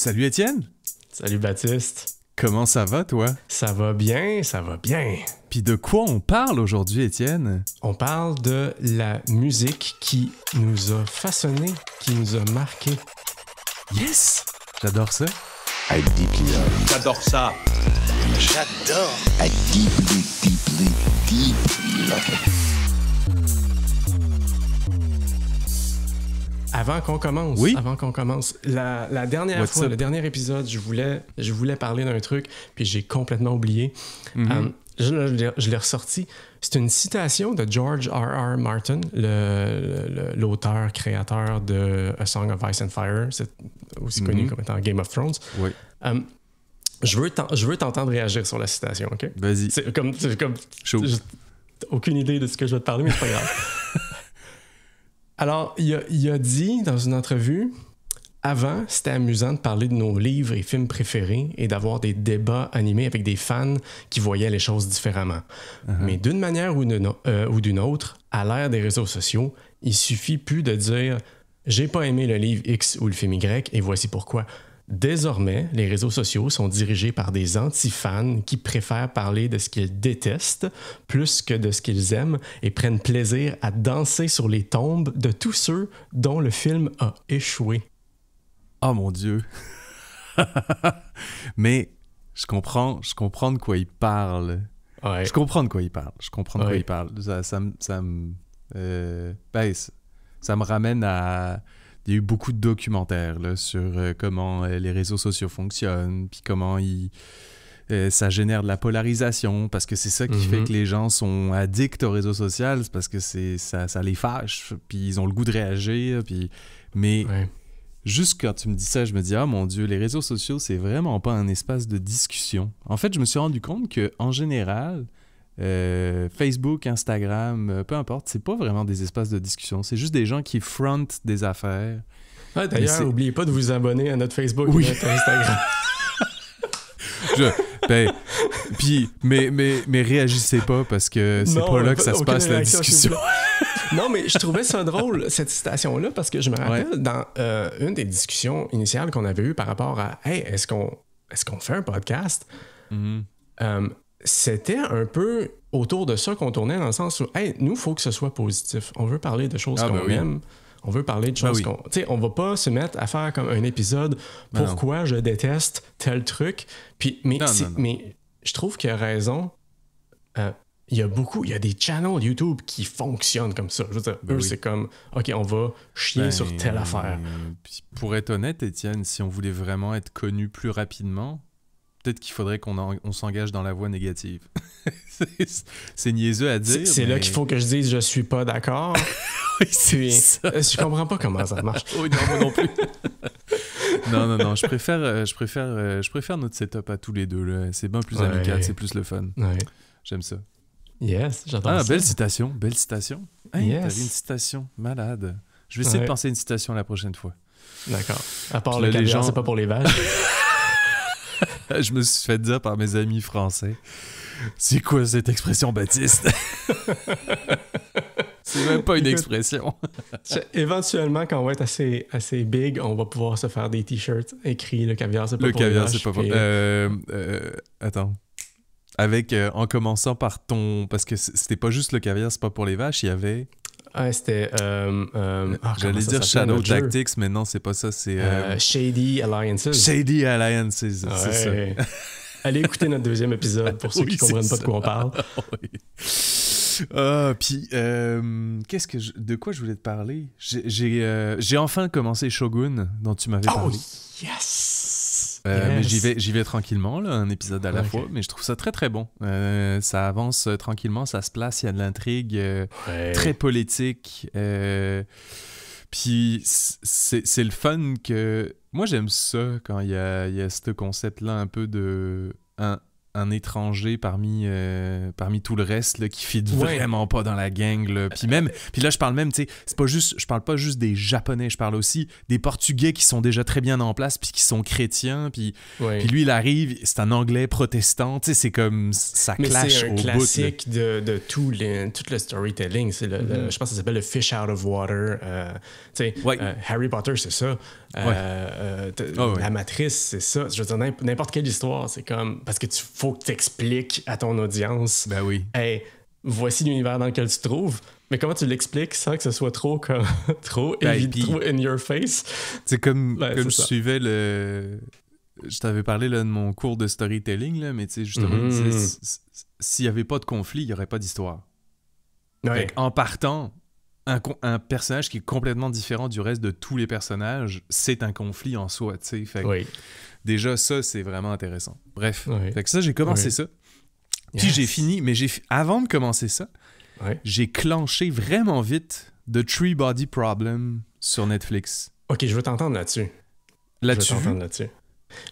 Salut Étienne! Salut Baptiste! Comment ça va toi? Ça va bien, ça va bien. Puis de quoi on parle aujourd'hui Étienne? On parle de la musique qui nous a façonnés, qui nous a marqués. Yes! J'adore ça. I deeply love. J'adore ça. J'adore. I deeply, deeply, deeply love. Avant qu'on commence, Oui? la dernière What's fois, up? le dernier épisode, je voulais parler d'un truc, puis j'ai complètement oublié. Je l'ai ressorti. C'est une citation de George R.R. Martin, l'auteur, créateur de A Song of Ice and Fire, c'est aussi connu comme étant Game of Thrones. Oui. Je veux t'entendre réagir sur la citation, OK? Vas-y. C'est comme Chaud. j'ai aucune idée de ce que je vais te parler, mais c'est pas grave. Alors, il a dit dans une entrevue, avant, c'était amusant de parler de nos livres et films préférés et d'avoir des débats animés avec des fans qui voyaient les choses différemment. Mais d'une manière ou d'une autre, à l'ère des réseaux sociaux, il suffit plus de dire « j'ai pas aimé le livre X ou le film Y et voici pourquoi ». Désormais, les réseaux sociaux sont dirigés par des anti-fans qui préfèrent parler de ce qu'ils détestent plus que de ce qu'ils aiment et prennent plaisir à danser sur les tombes de tous ceux dont le film a échoué. Oh mon Dieu! Mais je comprends de quoi il parle. Ouais. Je comprends de quoi il parle. Ouais. Ça me ramène à... Il y a eu beaucoup de documentaires là, sur comment les réseaux sociaux fonctionnent, puis comment ça génère de la polarisation, parce que c'est ça qui fait que les gens sont addicts aux réseaux sociaux, c'est parce que ça les fâche, puis ils ont le goût de réagir, mais juste quand tu me dis ça, je me dis « Ah mon Dieu, les réseaux sociaux, c'est vraiment pas un espace de discussion. » En fait, je me suis rendu compte qu'en général... Facebook, Instagram, peu importe, c'est pas vraiment des espaces de discussion, c'est juste des gens qui frontent des affaires. Ah, d'ailleurs, n'oubliez pas de vous abonner à notre Facebook et notre Instagram. Mais réagissez pas parce que c'est pas là que ça se passe la discussion. Non, mais je trouvais ça drôle, cette citation-là, parce que je me rappelle dans une des discussions initiales qu'on avait eues par rapport à « Hey, est-ce qu'on fait un podcast? C'était un peu autour de ça qu'on tournait, dans le sens où, hey, nous, il faut que ce soit positif. On veut parler de choses qu'on aime. On veut parler de choses qu'on... Tu sais, on va pas se mettre à faire comme un épisode « Pourquoi je déteste tel truc? » Puis, mais je trouve qu'il a raison. Il y a des channels YouTube qui fonctionnent comme ça. Je veux dire, c'est comme, OK, on va chier sur telle affaire. Puis pour être honnête, Étienne, si on voulait vraiment être connu plus rapidement... Peut-être qu'il faudrait qu'on s'engage dans la voie négative. C'est niaiseux à dire. C'est là qu'il faut que je dise je suis pas d'accord. Oui, c'est ça. Je comprends pas comment ça marche. Oui, non, moi non plus. Non. Je préfère notre setup à tous les deux. Là. C'est bien plus amical, c'est plus le fun. Ouais. J'aime ça. Yes, j'adore ça. Belle citation. Hey, yes. T'avais une citation malade. Je vais essayer de penser à une citation la prochaine fois. D'accord. À part puis le là, caviar, c'est pas pour les vaches. Je me suis fait dire par mes amis français. C'est quoi cette expression, Baptiste? C'est même pas une expression. Éventuellement, quand on va être assez big, on va pouvoir se faire des t-shirts écrits le caviar, c'est pas pour les vaches. Le caviar, c'est pas pour... Attends. Avec, en commençant par ton... Parce que c'était pas juste le caviar, c'est pas pour les vaches, il y avait... c'était... j'allais dire Shadow Tactics, mais non, c'est pas ça, c'est... Shady Alliances. Shady Alliances, c'est ça. Allez écouter notre deuxième épisode pour ceux qui comprennent pas de quoi on parle. Puis, de quoi je voulais te parler? J'ai enfin commencé Shogun, dont tu m'avais parlé. Oh, yes! Mais j'y vais tranquillement, là, un épisode à la fois, mais je trouve ça très très bon. Ça avance tranquillement, ça se place, il y a de l'intrigue très politique. Puis c'est le fun que... Moi j'aime ça quand il y a ce concept-là un peu de... Un étranger parmi tout le reste là, qui fit vraiment pas dans la gang là. Puis là je parle même, tu sais, je parle pas juste des Japonais, je parle aussi des Portugais qui sont déjà très bien en place puis qui sont chrétiens, puis lui il arrive, c'est un Anglais protestant, tu sais, c'est comme ça clash au bout. C'est un classique de tout le storytelling, c'est je pense que ça s'appelle le Fish Out of Water, tu sais, Harry Potter c'est ça, La Matrice, c'est ça. Je veux dire, n'importe quelle histoire, c'est comme... Parce que faut que tu expliques à ton audience... Ben oui. Hey, voici l'univers dans lequel tu te trouves. Mais comment tu l'expliques sans que ce soit trop trop in your face? C'est comme je ça. suivais le... Je t'avais parlé là, de mon cours de storytelling, là, mais tu sais, justement, s'il n'y avait pas de conflit, il n'y aurait pas d'histoire. Ouais. En partant, un personnage qui est complètement différent du reste de tous les personnages, c'est un conflit en soi, tu sais. Fait que déjà, ça, c'est vraiment intéressant. Bref, fait que ça, j'ai commencé ça. Puis j'ai fini, mais avant de commencer ça, j'ai clenché vraiment vite The Three Body Problem sur Netflix. OK, je veux t'entendre là-dessus.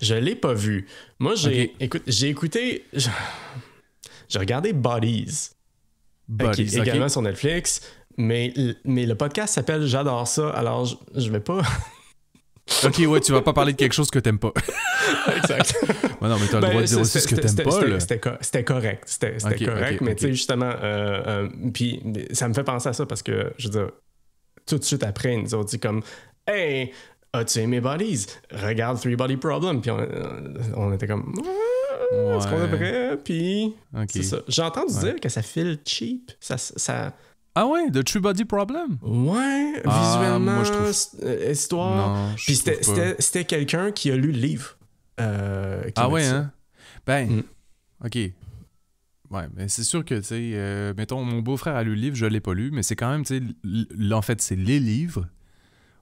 Je l'ai pas vu. Moi, j'ai écouté... J'ai regardé Bodies. Qui est également sur Netflix. Mais le podcast s'appelle J'adore ça, alors je vais pas... OK, ouais, tu vas pas parler de quelque chose que t'aimes pas. Exact. Ouais, non, mais t'as le droit de dire aussi ce que t'aimes pas, là. C'était correct. C'était correct, mais tu sais, justement... puis ça me fait penser à ça parce que, je veux dire, tout de suite après, ils nous ont dit comme... Hey, as-tu aimé Bodies? Regarde Three Body Problem. Puis on était comme... Est-ce qu'on devrait? Puis c'est ça. J'ai entendu dire que ça file cheap. Ça... Ah ouais, The True Body Problem? Ouais, visuellement, moi, je trouve... histoire. Non, puis c'était quelqu'un qui a lu le livre. Ouais, hein? Ben, OK. Ouais, mais c'est sûr que, tu sais, mettons, mon beau-frère a lu le livre, je l'ai pas lu, mais c'est quand même, tu sais, en fait, c'est les livres.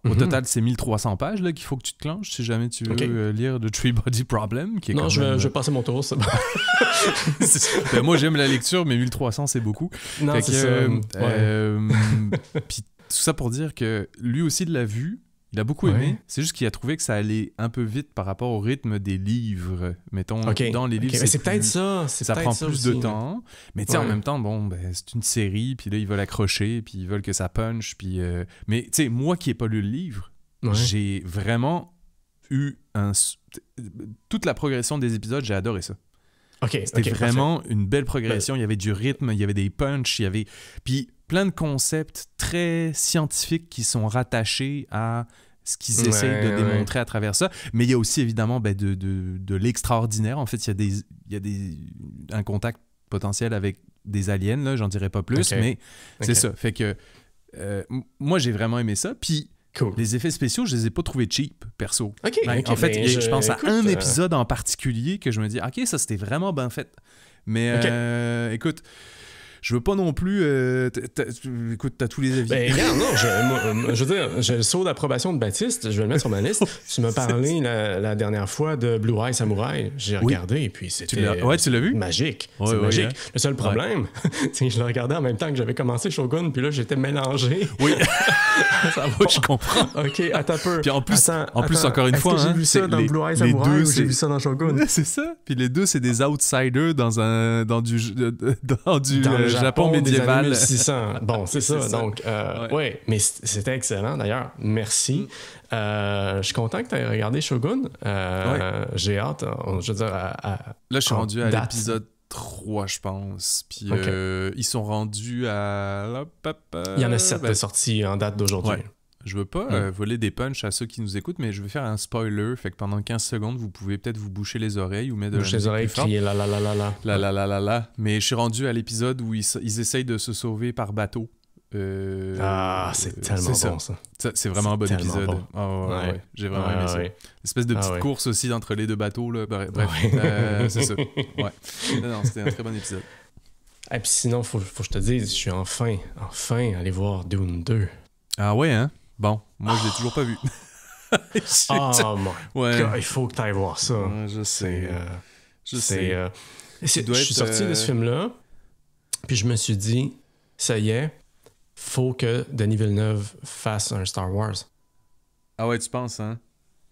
Au total, c'est 1300 pages là, qu'il faut que tu te clenches si jamais tu veux lire The Three Body Problem. Qui est non, je vais passer mon tour, c'est bon. Ben, moi, j'aime la lecture, mais 1300, c'est beaucoup. Non, fait c'est que, ça. Puis tout ça pour dire que lui aussi l'a vu. Il a beaucoup aimé. C'est juste qu'il a trouvé que ça allait un peu vite par rapport au rythme des livres. Mettons, dans les livres, c'est peut-être ça. Ça prend plus de temps. Mais tu sais, en même temps, bon, ben, c'est une série, puis là, ils veulent accrocher, puis ils veulent que ça punch. Puis, mais tu sais, moi qui n'ai pas lu le livre, j'ai vraiment eu toute la progression des épisodes, j'ai adoré ça. C'était vraiment une belle progression. Il y avait du rythme, il y avait des punchs, il y avait... Puis plein de concepts très scientifiques qui sont rattachés à ce qu'ils essayent de démontrer à travers ça. Mais il y a aussi, évidemment, de l'extraordinaire. En fait, il y a un contact potentiel avec des aliens, là, j'en dirais pas plus, mais c'est ça. Fait que moi, j'ai vraiment aimé ça. Puis les effets spéciaux, je les ai pas trouvés cheap, perso. En fait, je pense à un épisode en particulier que je me dis, OK, ça, c'était vraiment bien fait. Mais écoute... Je veux pas non plus... écoute, t'as tous les avis. Ben, regarde, non, je veux dire, j'ai le saut d'approbation de Baptiste, je vais le mettre sur ma liste. Tu m'as parlé la dernière fois de Blue Eye Samurai. J'ai regardé et puis c'était... tu l'as vu? Magique. C'est magique. Hein? Le seul problème, c'est que je le regardais en même temps que j'avais commencé Shogun, puis là, j'étais mélangé. Oui. Je comprends. OK, attends un peu. Puis en plus, encore une fois... J'ai vu ça dans Blue Eye Samurai ou j'ai vu ça dans Shogun? C'est ça. Puis les deux, c'est des outsiders dans du Japon médiéval. 1600. Bon, c'est ça. Donc, mais c'était excellent d'ailleurs. Merci. Je suis content que tu aies regardé Shogun. J'ai hâte, je veux dire, là, je suis rendu à l'épisode 3, je pense. Puis ils sont rendus à... Il y en a 7 de sorties en date d'aujourd'hui. Ouais. Je veux pas voler des punchs à ceux qui nous écoutent, mais je vais faire un spoiler. Fait que pendant 15 secondes, vous pouvez peut-être vous boucher les oreilles ou mettre de la musique les oreilles, crier la la la la la. La la la la la. Mais je suis rendu à l'épisode où ils essayent de se sauver par bateau. C'est tellement bon ça. C'est vraiment un bon épisode. Bon. Ouais. J'ai vraiment aimé ça. Espèce de petite course aussi entre les deux bateaux. Là. Bref, c'est ça. Ouais. Non, c'était un très bon épisode. Et puis sinon, faut que je te dise, je suis enfin allé voir Dune 2. Ah ouais, hein? Bon, moi, je l'ai toujours pas vu. Il faut que tu ailles voir ça. Je sais. Je suis sorti de ce film-là, puis je me suis dit, ça y est, faut que Denis Villeneuve fasse un Star Wars. Ah ouais, tu penses, hein?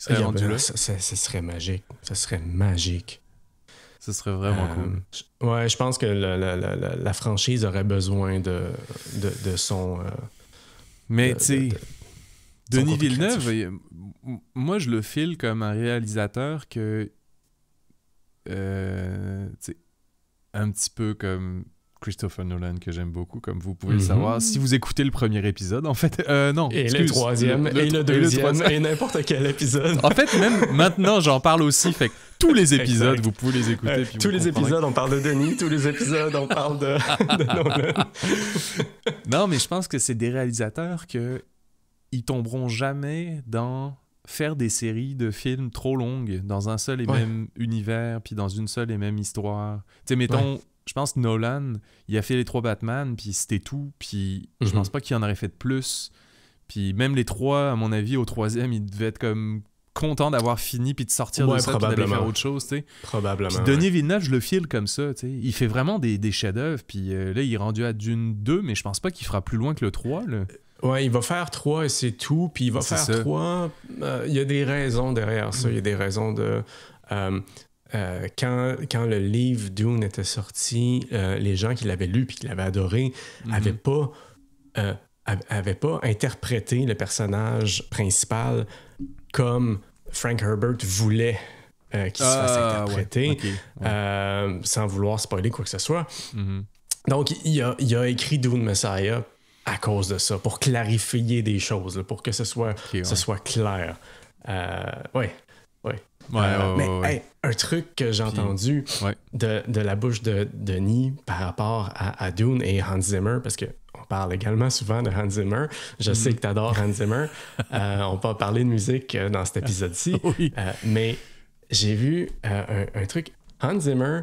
Il serait rendu là? Ça serait magique. Ça serait magique. Ça serait vraiment cool. Ouais, je pense que la franchise aurait besoin de son... Mais tu sais... Denis Villeneuve, moi je le file comme un réalisateur que un petit peu comme Christopher Nolan que j'aime beaucoup, comme vous pouvez le savoir. Si vous écoutez le premier épisode, en fait, non. Et le troisième, et le deuxième, et n'importe quel épisode. En fait, même maintenant, j'en parle aussi, fait que tous les épisodes, vous pouvez les écouter. Puis tous les épisodes, on parle de Denis, tous les épisodes, on parle de Nolan. Non, mais je pense que c'est des réalisateurs que ils tomberont jamais dans faire des séries de films trop longues dans un seul et même univers, puis dans une seule et même histoire. Tu sais, mettons, je pense que Nolan, il a fait les 3 Batman, puis c'était tout, puis je pense pas qu'il en aurait fait de plus. Puis même les 3, à mon avis, au 3e, il devait être comme content d'avoir fini, puis de sortir de ça, puis d'aller faire autre chose, tu sais. Probablement. Puis Denis Villeneuve, je le file comme ça, tu sais. Il fait vraiment des chefs-d'œuvre, puis là, il est rendu à Dune 2, mais je pense pas qu'il fera plus loin que le 3, là. Ouais, il va faire 3 et c'est tout, puis il va faire 3. Il y a des raisons derrière ça. Il y a des raisons de... quand le livre Dune était sorti, les gens qui l'avaient lu puis qui l'avaient adoré n'avaient pas interprété le personnage principal comme Frank Herbert voulait qu'il se fasse interpréter, sans vouloir spoiler quoi que ce soit. Donc, il a écrit Dune Messiah à cause de ça, pour clarifier des choses, là, pour que ce soit clair. Hey, un truc que j'ai entendu de la bouche de Denis par rapport à Dune et Hans Zimmer, parce qu'on parle également souvent de Hans Zimmer. Je sais que tu adores Hans Zimmer. On peut parler de musique dans cet épisode-ci. Mais j'ai vu un truc. Hans Zimmer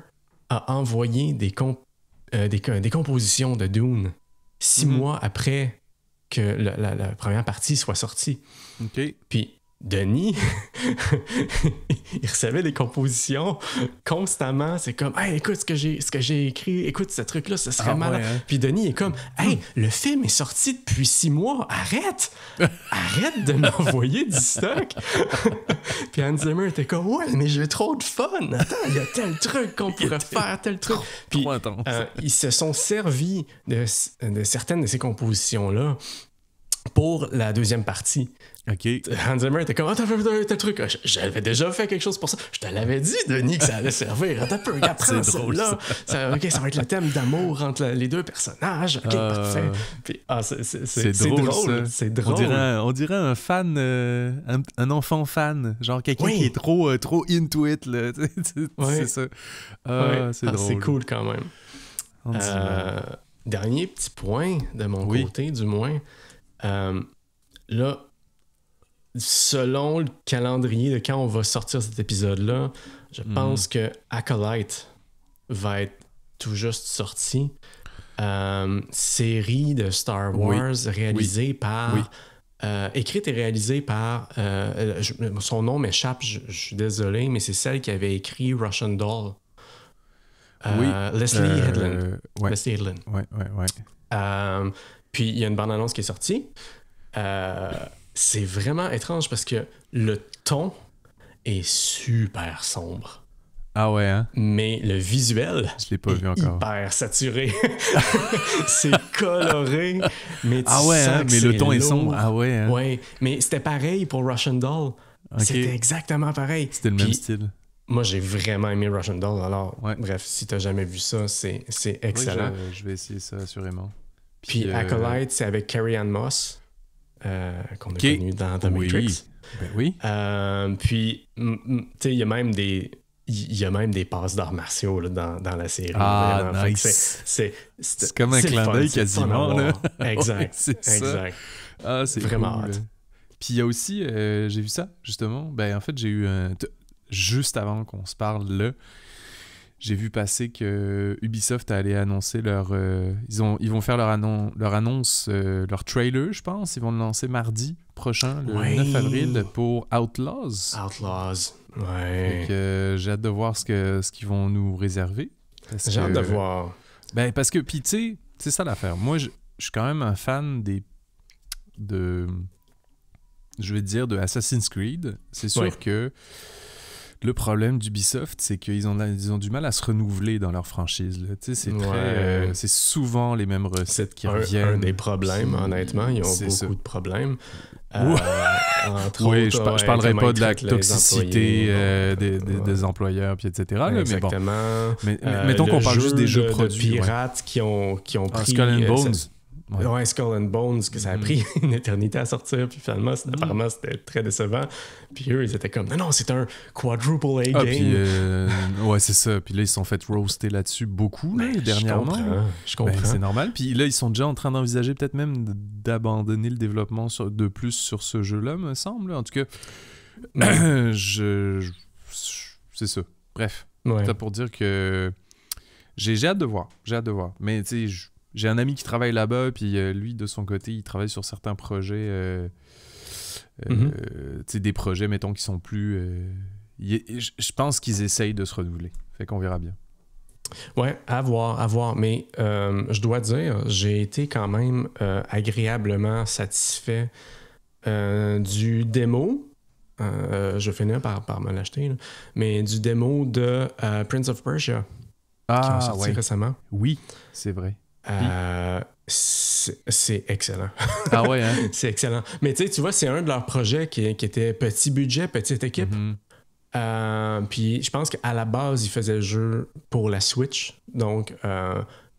a envoyé des compositions de Dune 6 mois après que la première partie soit sortie. Puis Denis, il recevait des compositions constamment. C'est comme, hey, écoute ce que j'ai écrit, écoute ce truc-là, ce serait malin. Puis Denis est comme, hey, le film est sorti depuis 6 mois, arrête de m'envoyer du stock. Puis Hans Zimmer était comme, ouais, mais j'ai trop de fun. Attends, il y a tel truc qu'on pourrait faire, tel truc. Puis ils se sont servis de certaines de ces compositions-là pour la deuxième partie. Hans Zimmer était comme, attends, tel truc. J'avais déjà fait quelque chose pour ça. Je te l'avais dit, Denis, que ça allait servir. Attends un peu, regarde, prends celle-là. Ça va être le thème d'amour entre les deux personnages. Ok, parfait. Puis, c'est drôle. C'est drôle. On dirait un fan, un enfant fan. Genre quelqu'un qui est trop into it. Là. C'est ça. C'est drôle. C'est cool quand même. Dernier petit point de mon côté, du moins. Là, selon le calendrier de quand on va sortir cet épisode-là, je pense que Acolyte va être tout juste sorti. Série de Star Wars réalisée par... écrite et réalisée par... son nom m'échappe, je suis désolé, mais c'est celle qui avait écrit Russian Doll. Leslie Headland. Leslie Headland. Puis il y a une bande-annonce qui est sortie. C'est vraiment étrange parce que le ton est super sombre. Ah ouais, hein? Mais le visuel je l'ai pas vu encore. Hyper saturé. C'est coloré, mais tu sens hein? Mais le ton est sombre. Ah ouais, hein? Ouais, mais c'était pareil pour Russian Doll. C'était exactement pareil. C'était le même style. Moi, j'ai vraiment aimé Russian Doll. Alors, bref, si t'as jamais vu ça, c'est excellent. Oui, je vais essayer ça, assurément. Puis Acolyte, c'est avec Carrie-Anne Moss. Qu'on a connu dans The Matrix. Puis, tu sais, il y a même des passes d'arts martiaux là, dans la série. Nice. C'est comme un clin d'œil quasiment. Là. Exact. exact. Ah, c'est vraiment cool. Puis il y a aussi, j'ai vu ça, justement. En fait, j'ai eu juste avant qu'on se parle là, j'ai vu passer que Ubisoft allait annoncer leur... ils vont faire leur annonce, leur trailer, je pense. Ils vont le lancer mardi prochain, le 9 avril, pour Outlaws. Ouais. Donc, j'ai hâte de voir ce qu'ils vont nous réserver. J'ai hâte de voir. Parce que, puis tu sais, c'est ça l'affaire. Moi, je suis quand même un fan de Assassin's Creed. C'est sûr que Le problème d'Ubisoft, c'est qu'ils ont du mal à se renouveler dans leur franchise. Là. Tu sais, c'est c'est souvent les mêmes recettes qui reviennent. Un des problèmes, honnêtement. Ils ont beaucoup de problèmes. Entre oui, autres, je parlerai pas de la les toxicité des employeurs, puis etc. Là, exactement. Mais mettons qu'on parle juste des jeux produits. De pirates qui ont pris... Skull and Bones. Ouais, Skull and Bones, que ça a pris une éternité à sortir, puis finalement, apparemment, c'était très décevant. Puis eux, ils étaient comme, non, c'est un quadruple A game. Puis, ouais, c'est ça. Puis là, ils se sont fait roaster là-dessus beaucoup, là, dernièrement. Je comprends. C'est normal. Puis là, ils sont déjà en train d'envisager peut-être même d'abandonner le développement de plus sur ce jeu-là, me semble. En tout cas, c'est ça. Bref, ça pour dire que j'ai hâte de voir. Mais tu sais, j'ai un ami qui travaille là-bas, puis lui, de son côté, il travaille sur certains projets, tu sais, des projets, mettons, qui sont plus... je pense qu'ils essayent de se renouveler. Fait qu'on verra bien. Ouais, à voir. Mais je dois dire, j'ai été quand même agréablement satisfait du démo. Je vais finir par me l'acheter, là. Mais du démo de Prince of Persia qui ont sorti récemment. Oui, c'est vrai. C'est excellent. Ah ouais, hein? C'est excellent. Mais tu vois, c'est un de leurs projets qui était petit budget, petite équipe. Puis je pense qu'à la base, ils faisaient le jeu pour la Switch. Donc,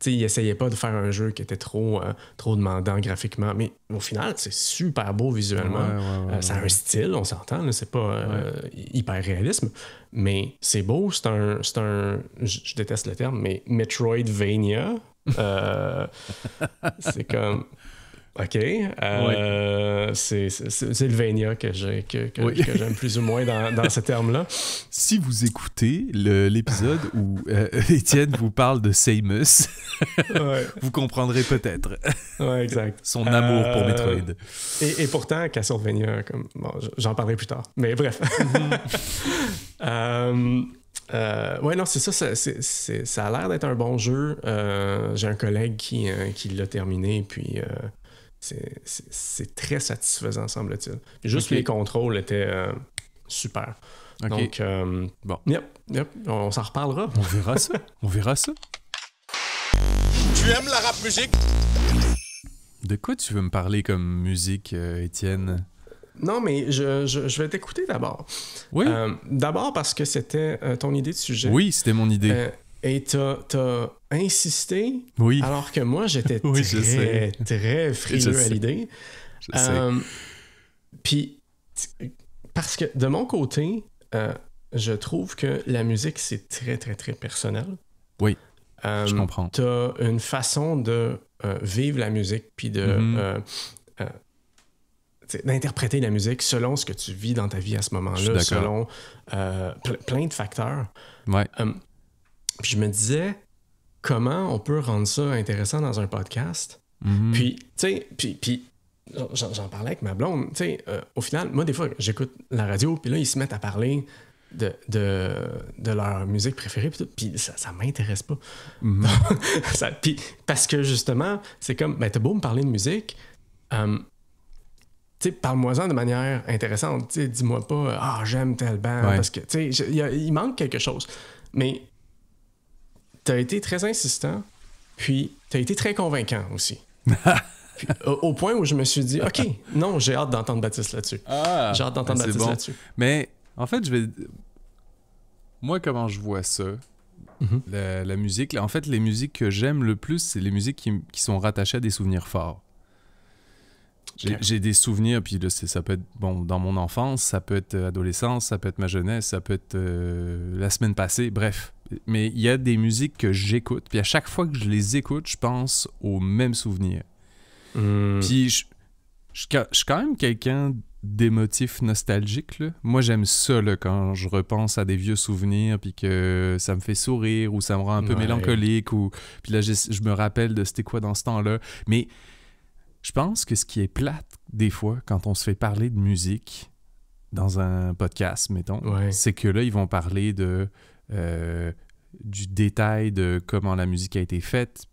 ils essayaient pas de faire un jeu qui était trop demandant graphiquement. Mais au final, c'est super beau visuellement. Ça a un style, on s'entend. Là, c'est pas hyper réalisme. Mais c'est beau. C'est un je déteste le terme, mais Metroidvania. C'est comme... OK. C'est le Vania que j'aime plus ou moins dans ce terme-là. Si vous écoutez l'épisode où Étienne vous parle de Samus, vous comprendrez peut-être son amour pour Metroid. Et pourtant, Castlevania, j'en parlerai plus tard. Mais bref. Non, c'est ça. Ça a l'air d'être un bon jeu. J'ai un collègue qui l'a terminé, puis c'est très satisfaisant, semble-t-il. Puis juste les contrôles étaient super. Donc, bon. Yep, on s'en reparlera. On verra ça. Tu aimes la rap musique? De quoi tu veux me parler comme musique, Étienne? Non, mais je vais t'écouter d'abord. Oui. D'abord parce que c'était ton idée de sujet. Oui, c'était mon idée. Et t'as insisté, oui. Alors que moi, j'étais très frileux à l'idée. Je sais. Puis, parce que de mon côté, je trouve que la musique, c'est très, très, très personnel. Oui, je comprends. T'as une façon de vivre la musique, puis de... d'interpréter la musique selon ce que tu vis dans ta vie à ce moment-là, selon plein de facteurs. Ouais. Puis je me disais, comment on peut rendre ça intéressant dans un podcast? Puis, tu sais, puis j'en parlais avec ma blonde, tu sais, au final, moi, des fois, j'écoute la radio, puis là, ils se mettent à parler de leur musique préférée, puis ça m'intéresse pas. Puis, parce que, justement, c'est comme, t'as beau me parler de musique, parle-moi-en de manière intéressante. T'sais, dis-moi pas « j'aime tel band » parce que il manque quelque chose. Mais t'as été très insistant, puis t'as été très convaincant aussi. Puis, au point où je me suis dit « OK, non, j'ai hâte d'entendre Baptiste là-dessus. » J'ai hâte d'entendre Baptiste là-dessus. Mais en fait, moi, comment je vois ça, la musique, là, en fait, les musiques que j'aime le plus, c'est les musiques qui sont rattachées à des souvenirs forts. J'ai des souvenirs, puis là, ça peut être dans mon enfance, ça peut être adolescence, ça peut être ma jeunesse, ça peut être la semaine passée, bref. Mais il y a des musiques que j'écoute, puis à chaque fois que je les écoute, je pense aux mêmes souvenirs. Puis je suis quand même quelqu'un d'émotif nostalgique, là. Moi, j'aime ça, là, quand je repense à des vieux souvenirs, puis que ça me fait sourire, ou ça me rend un peu mélancolique, puis là, je me rappelle de c'était quoi dans ce temps-là. Mais je pense que ce qui est plate, des fois, quand on se fait parler de musique dans un podcast, mettons, c'est que là, ils vont parler du détail de comment la musique a été faite.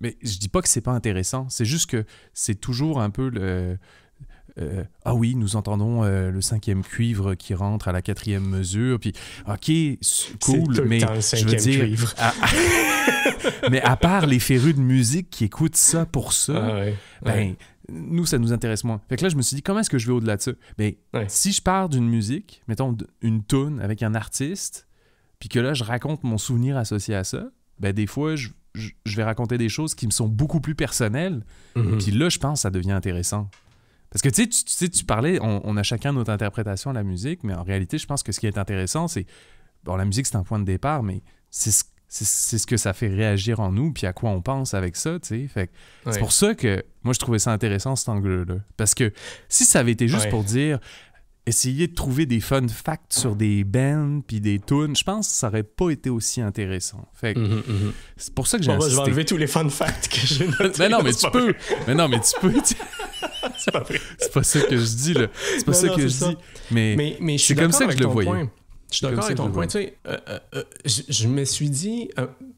Mais je dis pas que c'est pas intéressant, c'est juste que c'est toujours un peu ah oui, nous entendons le 5e cuivre qui rentre à la 4e mesure, puis ok, cool, mais je veux dire, mais à part les férus de musique qui écoutent ça pour ça, nous, ça nous intéresse moins. Fait que là, je me suis dit, comment est-ce que je vais au-delà de ça? Ben, si je pars d'une musique, mettons une toune avec un artiste, puis que là, je raconte mon souvenir associé à ça, ben des fois, je vais raconter des choses qui me sont beaucoup plus personnelles, puis là, je pense que ça devient intéressant. Parce que tu sais, tu parlais, on a chacun notre interprétation de la musique, mais en réalité, je pense que ce qui est intéressant, c'est... Bon, la musique, c'est un point de départ, mais c'est ce que ça fait réagir en nous, puis à quoi on pense avec ça, tu sais. Fait que c'est pour ça que moi, je trouvais ça intéressant, cet angle-là. Parce que si ça avait été juste pour dire, essayer de trouver des fun facts sur des bands puis des tunes, je pense que ça aurait pas été aussi intéressant. Fait que c'est pour ça que j'ai insisté. Je vais enlever tous les fun facts que j'ai notés. Mais non, mais tu peux. Mais non, mais tu peux. C'est pas vrai. C'est pas ça que je dis, là. C'est pas ça que je dis. Mais je suis c'est comme ça que je le voyais. Point. Je suis d'accord avec ton point. Tu sais, je me suis dit...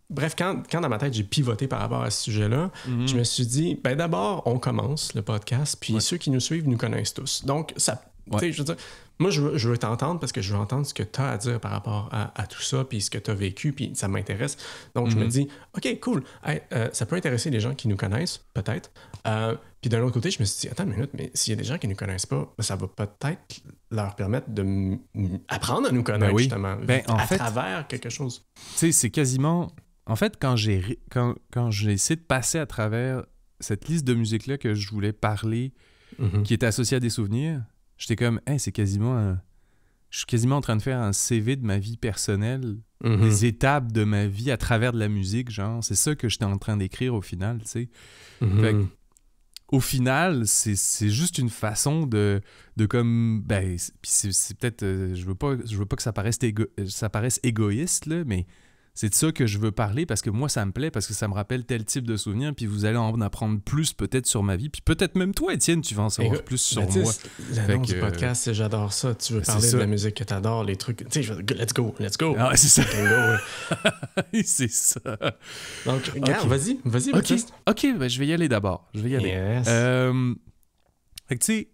bref, quand dans ma tête, j'ai pivoté par rapport à ce sujet-là, je me suis dit, ben d'abord, on commence le podcast, puis ceux qui nous suivent nous connaissent tous. Donc, ça... Tu sais, je veux dire, moi, je veux t'entendre parce que je veux entendre ce que tu as à dire par rapport à tout ça, puis ce que tu as vécu, puis ça m'intéresse. Donc, je me dis, OK, cool. Hey, ça peut intéresser les gens qui nous connaissent, peut-être. Puis d'un autre côté, je me suis dit, attends une minute, mais s'il y a des gens qui ne nous connaissent pas, ben, ça va peut-être leur permettre d'apprendre à nous connaître, justement, en fait, travers quelque chose. Tu sais, c'est quasiment... En fait, quand j'ai essayé de passer à travers cette liste de musique-là que je voulais parler, qui était associée à des souvenirs, j'étais comme, hey, c'est quasiment je suis quasiment en train de faire un CV de ma vie personnelle, des étapes de ma vie à travers de la musique, genre. C'est ça que j'étais en train d'écrire au final, tu sais. Fait que, au final, c'est juste une façon de comme... Ben, c'est peut-être... je veux pas que ça paraisse égoïste, là, mais... C'est de ça que je veux parler parce que moi, ça me plaît, parce que ça me rappelle tel type de souvenir, puis vous allez en apprendre plus peut-être sur ma vie, puis peut-être même toi, Étienne, tu vas en savoir plus sur moi. L'annonce du podcast, c'est j'adore ça. Tu veux parler de la musique que t'adores, les trucs... Tu sais, let's go. Ah, c'est ça. C'est ça. Donc, regarde, vas-y, Baptiste. OK, ben, je vais y aller d'abord. Yes. Fait que tu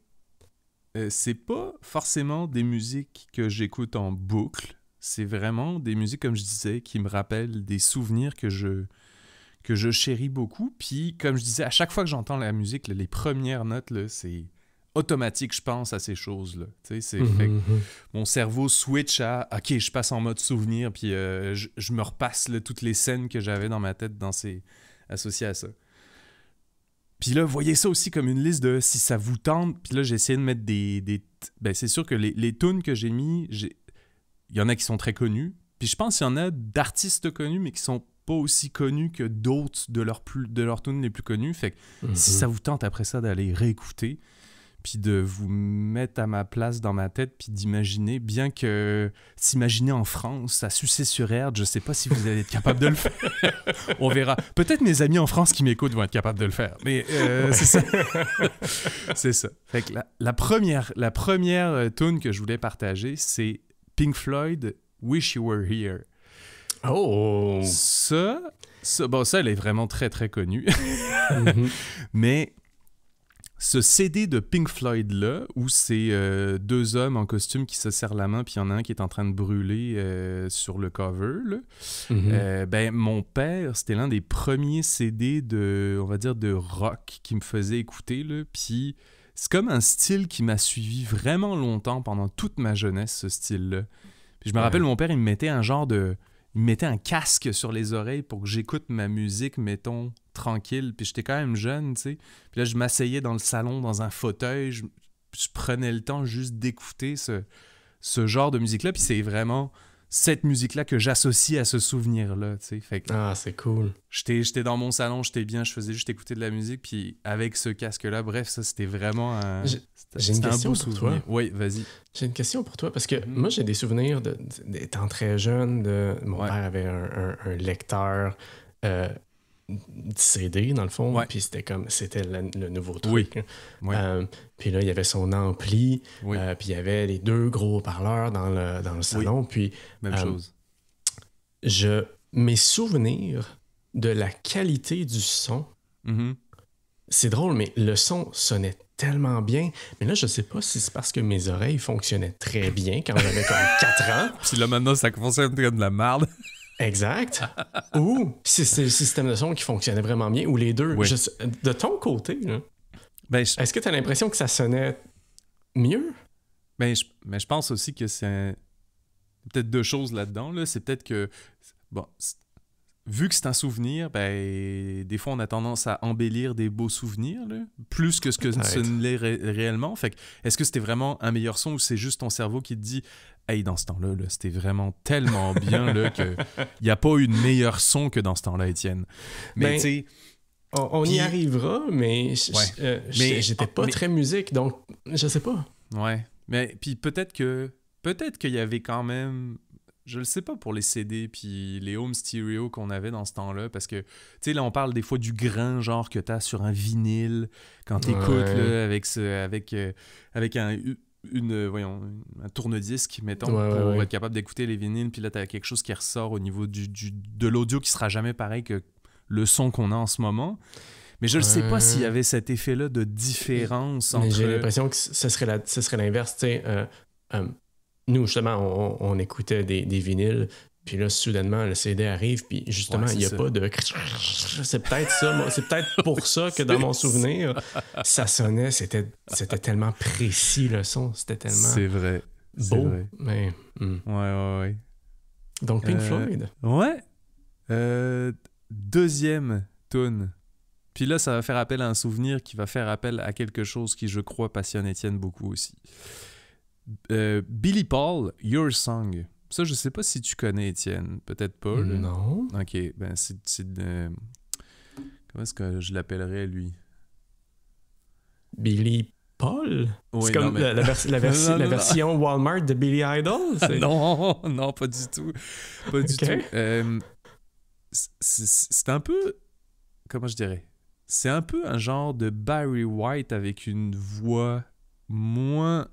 sais, c'est pas forcément des musiques que j'écoute en boucle. C'est vraiment des musiques, comme je disais, qui me rappellent des souvenirs que je chéris beaucoup. Puis, comme je disais, à chaque fois que j'entends la musique, là, les premières notes, là, c'est automatique, je pense à ces choses-là. Tu sais, c'est fait que mon cerveau switch à « OK, je passe en mode souvenir », puis je me repasse là, toutes les scènes que j'avais dans ma tête associées à ça. Puis là, voyez ça aussi comme une liste de si ça vous tente. Puis là, j'ai essayé de mettre ben, c'est sûr que les tunes que j'ai mis... Il y en a qui sont très connus. Puis je pense qu'il y en a d'artistes connus, mais qui sont pas aussi connus que d'autres de leurs tunes les plus connus. Fait que si ça vous tente après ça d'aller réécouter, puis de vous mettre à ma place dans ma tête, puis d'imaginer, bien que s'imaginer en France, à Sucé-sur-Erdre, je sais pas si vous allez être capable de le faire. On verra. Peut-être mes amis en France qui m'écoutent vont être capables de le faire. Mais c'est ça. C'est ça. Fait que la première tune que je voulais partager, c'est Pink Floyd, Wish You Were Here. Oh! Ça, elle est vraiment très, très connue. Mais ce CD de Pink Floyd-là, où c'est deux hommes en costume qui se serrent la main, puis il y en a un qui est en train de brûler sur le cover, là. Ben, mon père, c'était l'un des premiers CD on va dire, de rock qui me faisait écouter, là, puis... C'est comme un style qui m'a suivi vraiment longtemps pendant toute ma jeunesse, ce style-là. Puis je me rappelle, mon père, il me mettait il me mettait un casque sur les oreilles pour que j'écoute ma musique, mettons, tranquille. Puis j'étais quand même jeune, tu sais. Puis là, je m'asseyais dans le salon, dans un fauteuil. Je prenais le temps juste d'écouter ce genre de musique-là. Puis c'est vraiment cette musique-là que j'associe à ce souvenir-là, tu sais. Fait que c'est cool. J'étais dans mon salon, j'étais bien, je faisais juste écouter de la musique, puis avec ce casque-là, bref, ça, c'était vraiment J'ai une question pour toi. Oui, vas-y. J'ai une question pour toi, parce que moi, j'ai des souvenirs d'étant très jeune. Mon père avait un lecteur CD, dans le fond, puis c'était le nouveau truc. Oui. Puis là, il y avait son ampli, puis il y avait les deux gros haut-parleurs dans le salon. Puis, même chose. Mes souvenirs de la qualité du son, c'est drôle, mais le son sonnait tellement bien. Mais là, je sais pas si c'est parce que mes oreilles fonctionnaient très bien quand j'avais comme 4 ans. Puis là, maintenant, ça fonctionne comme de la merde. Exact. Ou si c'est le système de son qui fonctionnait vraiment bien, ou les deux. Oui. De ton côté, là, Ben, est-ce que tu as l'impression que ça sonnait mieux? mais je pense aussi que c'est peut-être deux choses là-dedans. Là. C'est peut-être que, bon, vu que c'est un souvenir, ben, des fois, on a tendance à embellir des beaux souvenirs, là, plus que ce que ce ne l'est réellement. Fait que, est-ce que c'était vraiment un meilleur son ou c'est juste ton cerveau qui te dit « Hey, dans ce temps-là, là, c'était vraiment tellement bien là, qu'il n'y a pas eu de meilleur son que dans ce temps-là, Étienne. » Mais tu sais... On y arrivera, mais j'étais pas très musique, donc je sais pas. Ouais, mais puis peut-être qu'il y avait quand même, je le sais pas pour les CD puis les home stereo qu'on avait dans ce temps-là, parce que tu sais là on parle des fois du grain genre que t'as sur un vinyle quand t'écoutes là, avec un tourne-disque mettons pour être capable d'écouter les vinyles, puis là t'as quelque chose qui ressort au niveau de l'audio qui sera jamais pareil que le son qu'on a en ce moment. Mais je ne sais pas s'il y avait cet effet-là de différence entre... Mais j'ai l'impression que ce serait l'inverse. Nous, justement, on écoutait des vinyles, puis là, soudainement, le CD arrive, puis justement, il n'y a pas de... C'est peut-être ça. C'est peut-être pour ça que dans mon souvenir, ça sonnait, c'était tellement précis, le son. C'était tellement c'est vrai. beau. C'est vrai. Mais, Ouais. Donc, Pink Floyd. Ouais. Deuxième tune. Puis là, ça va faire appel à un souvenir qui va faire appel à quelque chose qui, je crois, passionne Étienne beaucoup aussi. Billy Paul, Your Song. Ça, je sais pas si tu connais, Étienne. Peut-être pas. Là. Non. OK. Ben, c'est de... Comment est-ce que je l'appellerais, lui? Billy Paul? Oui, c'est comme mais... la version Walmart de Billy Idol? Non, pas du tout. Pas du tout. C'est un peu... Comment je dirais? C'est un peu un genre de Barry White avec une voix moins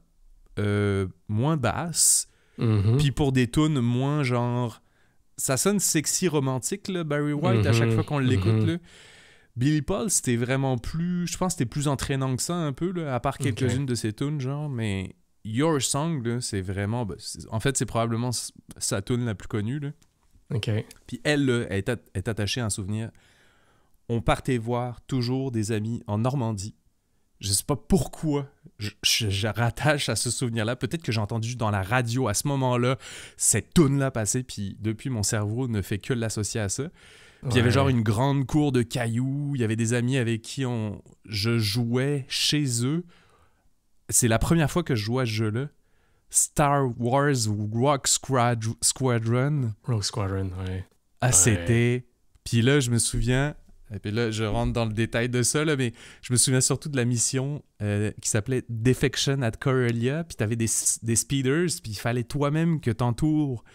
basse. Mm-hmm. Puis pour des tunes moins genre... Ça sonne sexy romantique, là, Barry White, à chaque fois qu'on l'écoute. Là. Billy Paul, c'était vraiment plus... Je pense que c'était plus entraînant que ça, un peu, là, à part quelques-unes de ses tunes, genre. Mais Your Song, là, c'est vraiment... en fait, c'est probablement sa tune la plus connue, là. OK. Puis elle, là, est attachée à un souvenir. On partait voir toujours des amis en Normandie. Je sais pas pourquoi je rattache à ce souvenir-là. Peut-être que j'ai entendu dans la radio à ce moment-là cette toune-là passer, puis depuis, mon cerveau ne fait que l'associer à ça. Puis il y avait genre une grande cour de cailloux. Il y avait des amis avec qui je jouais chez eux. C'est la première fois que je jouais à ce jeu-là. Star Wars Rogue Squadron. Rogue Squadron, ouais. C'était... Puis là, je me souviens... Et puis là, je rentre dans le détail de ça, là, mais je me souviens surtout de la mission qui s'appelait Defection at Corellia. Puis t'avais des speeders, puis il fallait toi-même que t'entoures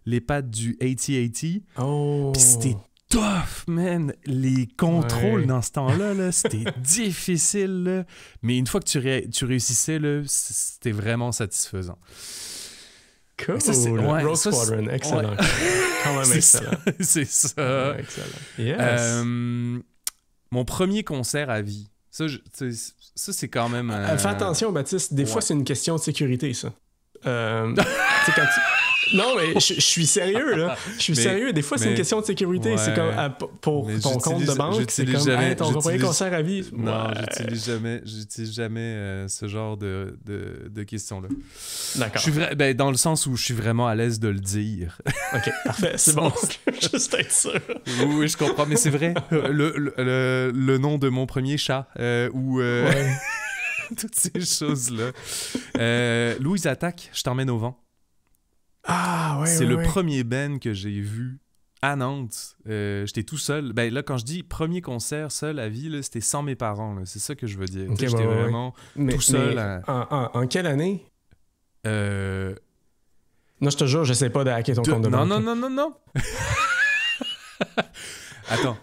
les pattes du AT-AT. Oh! Puis c'était tough, man! Les contrôles dans ce temps-là, là, c'était difficile, là. Mais une fois que tu réussissais, là, c'était vraiment satisfaisant. Cool. Rogue Squadron, excellent. Quand même excellent. C'est ça. Excellent. Yes. Mon premier concert à vie. Ça, c'est quand même... Fais attention, Baptiste. Des fois, c'est une question de sécurité, ça. Quand Non, mais je suis sérieux, là. Je suis sérieux. Des fois, c'est une question de sécurité. Ouais. C'est comme pour ton compte de banque. C'est comme jamais, ton premier concert à vie. Non, j'utilise jamais ce genre de questions-là. D'accord. Dans le sens où je suis vraiment à l'aise de le dire. OK, parfait. C'est bon. Juste être sûr. Oui, je comprends. Mais c'est vrai. Le nom de mon premier chat. Ouais. Toutes ces choses-là. Louise Attaque, Je t'emmène au vent. Ah, ouais, c'est le premier band que j'ai vu à Nantes. J'étais tout seul. Ben là, quand je dis premier concert seul à vie, là, c'était sans mes parents. Là. C'est ça que je veux dire. Okay, j'étais vraiment tout seul. En quelle année? Non, je te jure, je sais pas de hacker ton compte de banque. Non. Attends,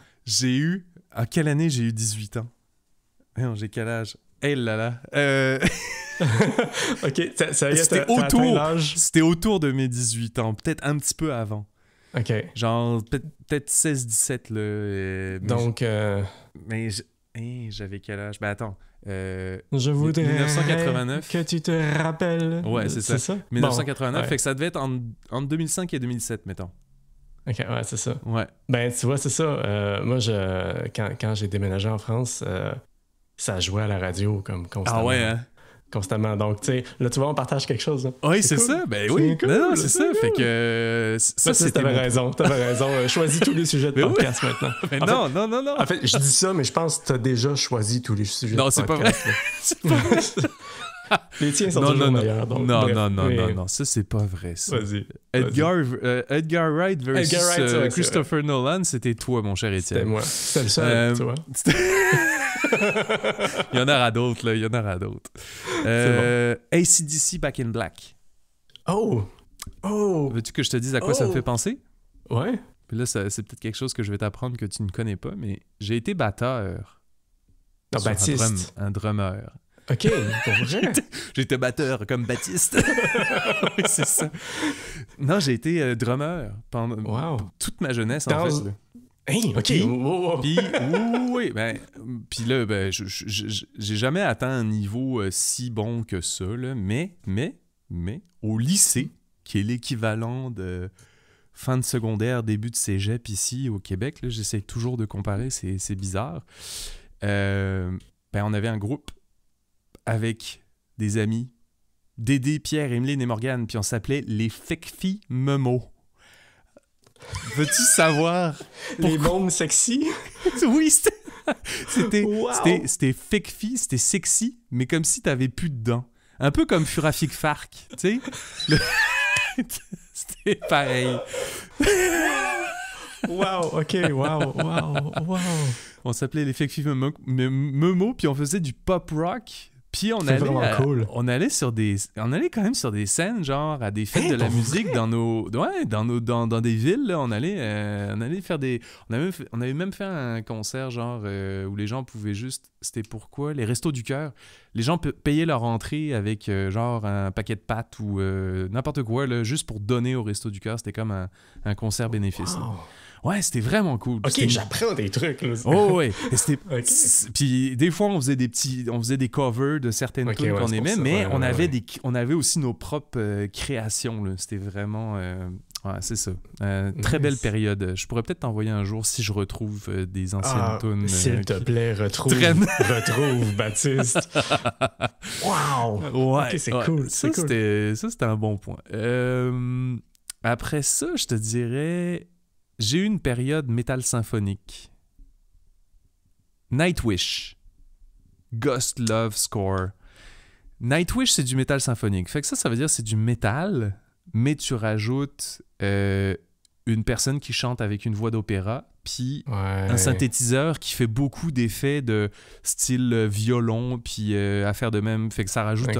en quelle année j'ai eu 18 ans? Non, j'ai quel âge? Eh là là. OK, ça y est, c'était autour de mes 18 ans, peut-être un petit peu avant. OK. Genre, peut-être 16-17, là. Donc... Mais J'avais quel âge? Ben attends. Je voudrais 1989. que tu te rappelles. Ouais, c'est ça. 1989, Bon, ouais. fait que ça devait être entre 2005 et 2007, mettons. Ok, ouais, c'est ça. Ouais. Ben, tu vois, c'est ça. Moi, quand j'ai déménagé en France, ça jouait à la radio comme constamment. Ah ouais, hein? Constamment. Donc, tu sais, là, tu vois, on partage quelque chose. Là. Oui, c'est cool. ça. Ben oui. Cool, non, c'est ça. cool. Fait que ça, c'était t'avais mon... raison. Choisis tous les sujets de Mais oui. podcast maintenant. Mais En non. En fait, je dis ça, mais je pense que tu as déjà choisi tous les sujets Non, de c'est pas podcast. vrai. C'est pas vrai. Les tiens sont toujours meilleurs. Donc, bref, non. Ça, c'est pas vrai, ça. Vas-y. Edgar Wright versus Edgar Wright, ouais, Christopher Nolan, c'était toi, mon cher Étienne. C'était moi. C'était le seul, tu vois. Il y en aura d'autres, là. Il y en aura d'autres. AC/DC Back in Black. Oh! Veux-tu que je te dise à quoi ça me fait penser? Ouais. Puis là, c'est peut-être quelque chose que je vais t'apprendre que tu ne connais pas, mais j'ai été batteur. Non, Baptiste. Un drummer. OK, pour vrai? J'étais batteur comme Baptiste. Oui, c'est ça. Non, j'ai été drummer pendant toute ma jeunesse, en fait. Là. Hey, OK. Puis là, j'ai jamais atteint un niveau si bon que ça, là, mais, au lycée, qui est l'équivalent de fin de secondaire, début de cégep ici au Québec, là, j'essaie toujours de comparer, c'est bizarre. On avait un groupe avec des amis, Dédé, Pierre, Emeline et Morgane, puis on s'appelait les Fekfi Memo. Veux-tu savoir les mômes sexy? Oui, c'était Fekfi, c'était sexy, mais comme si t'avais plus de dents. Un peu comme Furafik Fark, tu sais? C'était pareil. Wow, OK, wow. On s'appelait les Fekfi Memo, puis on faisait du pop rock. Puis on allait quand même sur des scènes, genre à des fêtes de la musique dans des villes. Là, on allait faire des. On avait même fait un concert genre où les gens pouvaient juste. C'était pourquoi les Restos du Cœur. Les gens payaient leur entrée avec genre un paquet de pâtes ou n'importe quoi là, juste pour donner au Restos du Cœur. C'était comme un concert bénéfice. Wow. Ouais, c'était vraiment cool. OK, j'apprends des trucs. Là. Oh, ouais. Puis des fois, on faisait des covers de certaines tunes qu'on aimait, mais on avait aussi nos propres créations. Là. C'était vraiment... ouais, c'est ça. Très belle période. Je pourrais peut-être t'envoyer un jour si je retrouve des anciennes tunes. S'il te plaît, retrouve Baptiste. Wow! Ouais, OK, c'est cool. Ça, c'était un bon point. Après ça, je te dirais... J'ai eu une période métal symphonique. Nightwish. Ghost Love Score. Nightwish, c'est du métal symphonique. Fait que ça veut dire que c'est du métal, mais tu rajoutes une personne qui chante avec une voix d'opéra, puis un synthétiseur qui fait beaucoup d'effets de style violon, puis à faire de même. Fait que ça rajoute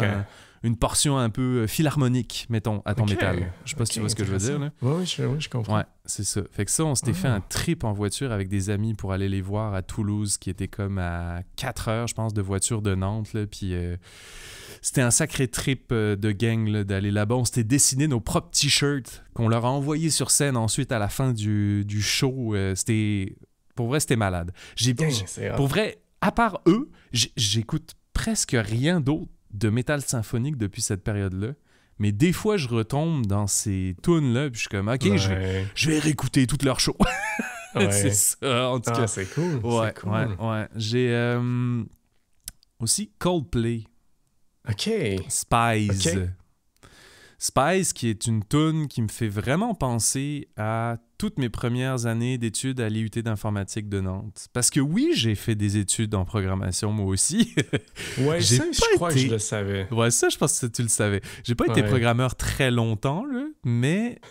une portion un peu philharmonique, mettons, à ton métal. Je sais pas si tu vois ce que je veux dire. Là. Oui, je comprends. Ouais, c'est ça. Fait que ça, on s'était fait un trip en voiture avec des amis pour aller les voir à Toulouse, qui était comme à 4 heures, je pense, de voiture de Nantes. Là, puis c'était un sacré trip de gang là, d'aller là-bas. On s'était dessiné nos propres t-shirts qu'on leur a envoyés sur scène ensuite à la fin du show. Pour vrai, c'était malade. Pour vrai, à part eux, j'écoute presque rien d'autre de métal symphonique depuis cette période-là. Mais des fois, je retombe dans ces tunes-là, puis je suis comme, OK, je vais réécouter toute leur show. C'est ça, en tout cas. C'est cool. Ouais, c'est cool. ouais. J'ai aussi Coldplay. OK. Spies. Okay. Spies, qui est une tune qui me fait vraiment penser à toutes mes premières années d'études à l'IUT d'informatique de Nantes. Parce que oui, j'ai fait des études en programmation, moi aussi. Ouais, je crois que je le savais. Ouais, ça, je pense que tu le savais. J'ai pas été programmeur très longtemps, là, mais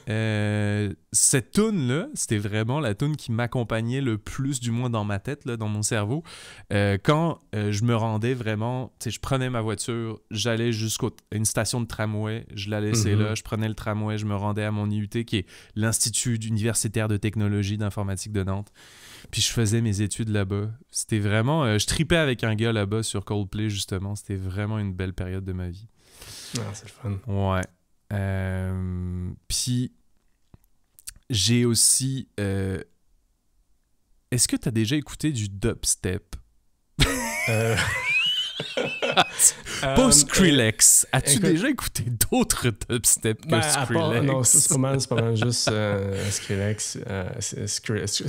cette tune-là, c'était vraiment la tune qui m'accompagnait le plus, du moins dans ma tête, là, dans mon cerveau. Quand je me rendais vraiment... Tu sais, je prenais ma voiture, j'allais jusqu'à une station de tramway, je la laissais là, je prenais le tramway, je me rendais à mon IUT, qui est l'Institut universitaire de technologie d'informatique de Nantes. Puis je faisais mes études là-bas. C'était vraiment... je tripais avec un gars là-bas sur Coldplay, justement. C'était vraiment une belle période de ma vie. Ah, c'est le fun. Ouais. Puis j'ai aussi... Est-ce que tu as déjà écouté du dubstep? Post-Skrillex. As-tu écoute, déjà écouté d'autres dubstep que Skrillex? Non, c'est pas mal juste Skrillex. Skrillex.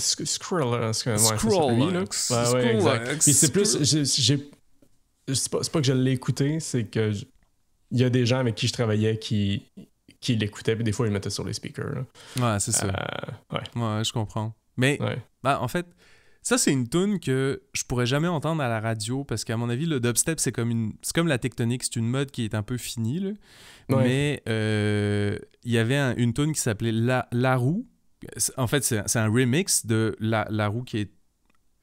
Puis c'est plus... C'est pas que je l'ai écouté, c'est que il y a des gens avec qui je travaillais qui l'écoutaient, puis des fois ils le mettaient sur les speakers. Là. Ouais, c'est ça. Ouais, je comprends. Mais en fait, ça c'est une tune que je pourrais jamais entendre à la radio parce qu'à mon avis, le dubstep c'est comme la tectonique, c'est une mode qui est un peu finie. Là. Ouais. Mais il y avait une tune qui s'appelait La Roux. En fait, c'est un remix de La Roux qui est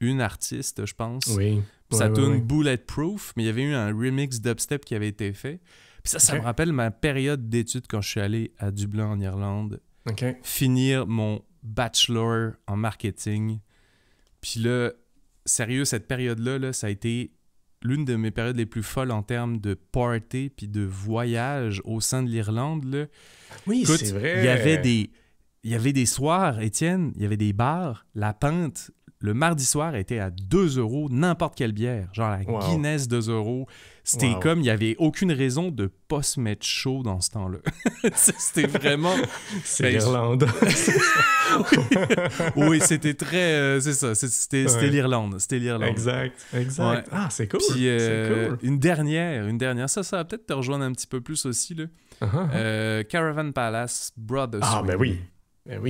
une artiste, je pense. Oui. Sa tune Bulletproof, mais il y avait eu un remix dubstep qui avait été fait. Puis ça me rappelle ma période d'études quand je suis allé à Dublin, en Irlande. Finir mon bachelor en marketing. Puis là, sérieux, cette période-là, là, ça a été l'une de mes périodes les plus folles en termes de party puis de voyage au sein de l'Irlande. Là. Oui, écoute, c'est vrai. Il y avait des soirs, Étienne, il y avait des bars, la pinte... Le mardi soir était à 2 € n'importe quelle bière. Genre la Guinness 2 €. C'était comme, il n'y avait aucune raison de ne pas se mettre chaud dans ce temps-là. C'était vraiment... C'est l'Irlande. Oui, c'était très... c'est ça, c'était l'Irlande. C'était l'Irlande. Exact. Ouais. Ah, c'est cool. Puis c'est cool. Une dernière. Ça va peut-être te rejoindre un petit peu plus aussi. Là. Caravan Palace, Brother Swing. Ah, ben oui.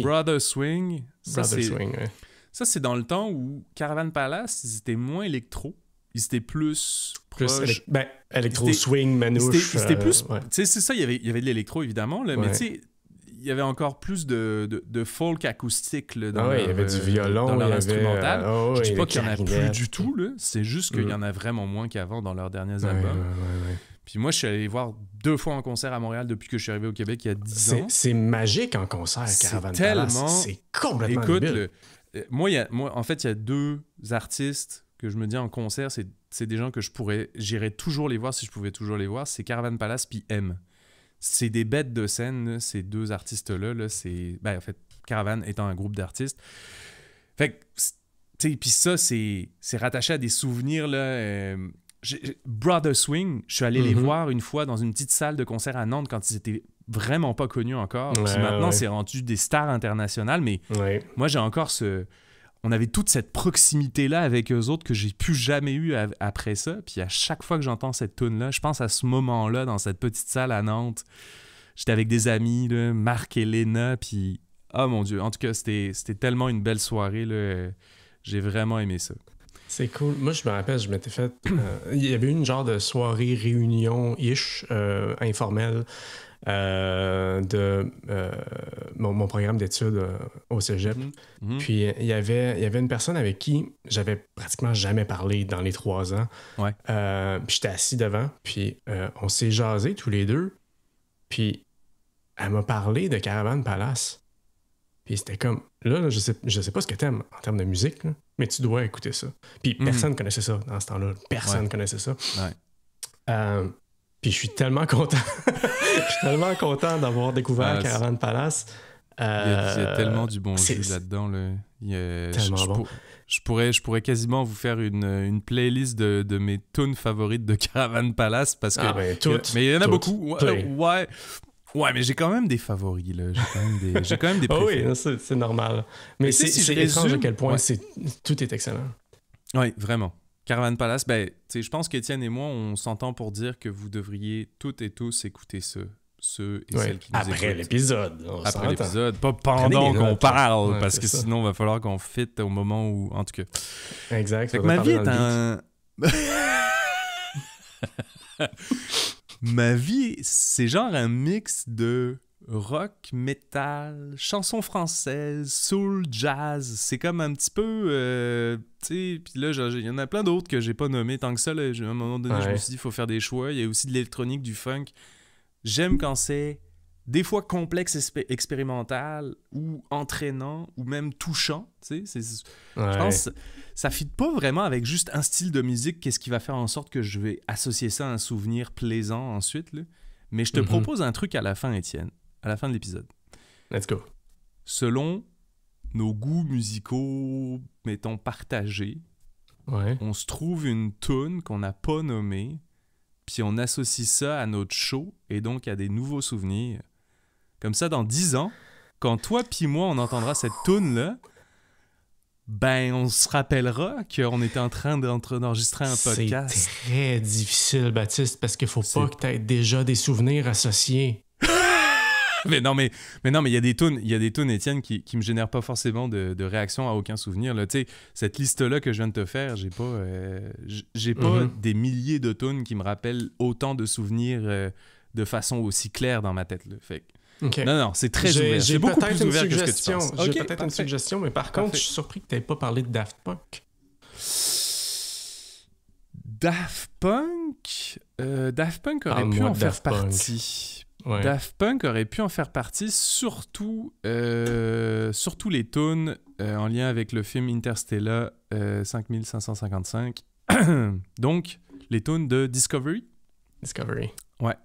Brother Swing. Ça, c'est dans le temps où Caravan Palace, ils étaient moins électro. Ils étaient plus proches. Électro-swing, manouche. C'était plus... Tu sais, c'est ça, il y avait de l'électro, évidemment, là, mais tu sais, il y avait encore plus de folk acoustique là, dans il y avait du violon, dans leur instrumental. Je dis pas qu'il y en a plus du tout, là. C'est juste qu'il y en a vraiment moins qu'avant dans leurs derniers albums. Puis moi, je suis allé les voir 2 fois en concert à Montréal depuis que je suis arrivé au Québec il y a 10 ans. C'est magique en concert, Caravan Palace. C'est complètement débile. Moi, en fait, il y a 2 artistes que je me dis en concert, c'est des gens que j'irais toujours les voir si je pouvais toujours les voir. C'est Caravan Palace puis M. C'est des bêtes de scène, là, ces 2 artistes-là. Là, en fait, Caravan étant un groupe d'artistes. Fait que, tu sais, puis ça, c'est rattaché à des souvenirs, là. Brother Swing, je suis allé les voir une fois dans une petite salle de concert à Nantes quand ils étaient vraiment pas connus encore. Puis maintenant, c'est rendu des stars internationales, mais moi, j'ai encore on avait toute cette proximité-là avec eux autres que j'ai plus jamais eu après ça. Puis à chaque fois que j'entends cette tune-là, je pense à ce moment-là dans cette petite salle à Nantes. J'étais avec des amis, là, Marc et Léna, puis oh mon Dieu, en tout cas, c'était tellement une belle soirée, là. J'ai vraiment aimé ça. C'est cool. Moi, je me rappelle, je m'étais fait... il y avait eu une genre de soirée réunion-ish, informelle, de mon programme d'études au cégep. Puis il y avait une personne avec qui j'avais pratiquement jamais parlé dans les 3 ans. Puis j'étais assis devant, puis on s'est jasé tous les deux. Puis elle m'a parlé de Caravan Palace. Puis c'était comme, là, je sais pas ce que t'aimes en termes de musique, là, mais tu dois écouter ça. Puis personne connaissait ça dans ce temps-là. Personne connaissait ça. Puis je suis tellement content. Je suis tellement content d'avoir découvert Caravan Palace. Il y a tellement du bon jus là-dedans. Là. Tellement bon. Je pourrais quasiment vous faire une playlist de mes tunes favorites de Caravan Palace parce que... mais il y en a beaucoup. Ouais, mais j'ai quand même des favoris, là. J'ai quand même des préférés. Oui, c'est normal. Mais c'est étrange à quel point tout est excellent. Oui, vraiment. Caravan Palace, je pense qu'Étienne et moi, on s'entend pour dire que vous devriez toutes et tous écouter ceux et celles qui nous écoutent. Après l'épisode. Après l'épisode, pas pendant qu'on parle, parce que sinon, il va falloir qu'on fit au moment où... En tout cas. Exact. Fait que ma vie est un... Ma vie, c'est genre un mix de rock, metal, chansons françaises, soul, jazz. C'est comme un petit peu... tu sais, puis là, il y en a plein d'autres que j'ai pas nommés tant que ça. Là, à un moment donné, je me suis dit, il faut faire des choix. Il y a aussi de l'électronique, du funk. J'aime quand c'est des fois complexe, expérimental, ou entraînant, ou même touchant. Tu sais, je pense... Ça ne fit pas vraiment avec juste un style de musique, qu'est-ce qui va faire en sorte que je vais associer ça à un souvenir plaisant ensuite. Là. Mais je te propose un truc à la fin, Étienne, à la fin de l'épisode. Let's go. Selon nos goûts musicaux, mettons, partagés, Ouais. on se trouve une toune qu'on n'a pas nommée, puis on associe ça à notre show, et donc à des nouveaux souvenirs. Comme ça, dans 10 ans, quand toi puis moi, on entendra cette toune-là, ben, on se rappellera qu'on était en train d'enregistrer un podcast. C'est très difficile, Baptiste, parce qu'il faut pas que tu aies déjà des souvenirs associés. mais non, mais il y a des tunes, Étienne, qui me génèrent pas forcément de réaction à aucun souvenir. Là, tu sais, cette liste-là que je viens de te faire, j'ai pas des milliers de tunes qui me rappellent autant de souvenirs de façon aussi claire dans ma tête. Là. Fait que, Okay. non, c'est très ouvert. J'ai beaucoup peut-être plus une ouvert que ce que tu suggestion. penses. J'ai Okay, peut-être une suggestion, mais par contre, je suis surpris que tu n'aies pas parlé de Daft Punk. Daft Punk aurait pu en faire partie. Ouais. Daft Punk aurait pu en faire partie, surtout les tunes en lien avec le film Interstellar 5555. Donc, les tunes de Discovery. Ouais.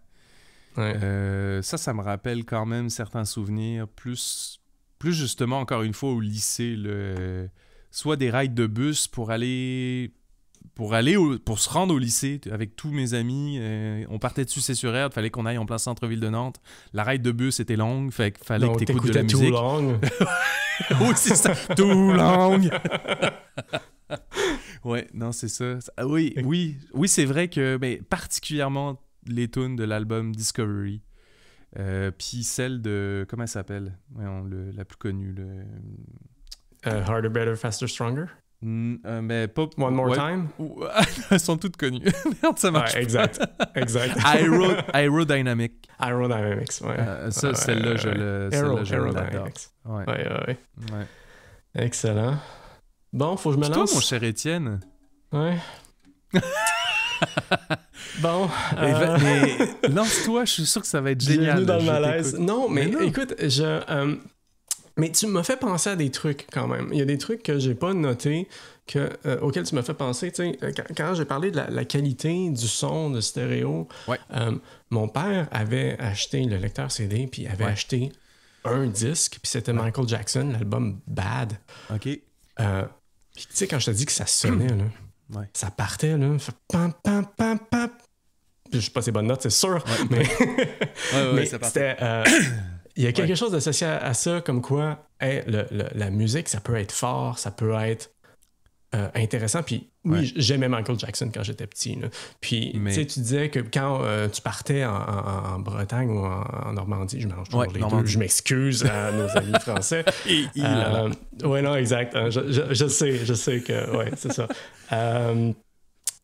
Ça me rappelle quand même certains souvenirs, plus justement, encore une fois, au lycée, soit des rides de bus pour se rendre au lycée avec tous mes amis. On partait de Sucé-sur-Erdre, il fallait qu'on aille en plein centre-ville de Nantes. La ride de bus était longue, fallait que t'écoutes de la musique. Too Long. Oui, c'est ça, Too Long. Ouais, non, c'est ça. Oui, c'est vrai que particulièrement les tunes de l'album Discovery. Puis celle de... Comment elle s'appelle? La plus connue. Harder, Better, Faster, Stronger? Mais pas... One More Time? Elles sont toutes connues. Merde, ça marche. Ouais, exact. Aerodynamic. Aerodynamics, ouais. Celle-là, je l'adore. Aerodynamics. Ouais. Excellent. Bon, faut que je me lance. Toi, mon cher Étienne. Ouais. Bon. Mais lance-toi, je suis sûr que ça va être génial. Bienvenue dans le malaise. Non, mais écoute, mais tu m'as fait penser à des trucs quand même. Il y a des trucs que j'ai pas notés auxquels tu m'as fait penser. Tu sais, quand j'ai parlé de la qualité du son de stéréo, mon père avait acheté le lecteur CD, puis avait acheté un disque, puis c'était Michael Jackson, l'album Bad. OK. Puis tu sais, quand je te dis que ça sonnait, là, ça partait, là, fait pam, pam, pam, pam. Je sais pas ses bonnes notes, c'est sûr, mais, mais ça c'était... il y a quelque chose d'associé à ça, comme quoi la musique, ça peut être fort, ça peut être intéressant. Puis j'aimais Michael Jackson quand j'étais petit. Là. Puis tu disais que quand tu partais en Bretagne ou en Normandie, je mélange toujours les deux, je m'excuse à nos amis français. Oui, non, exact. Je sais que... Oui, c'est ça.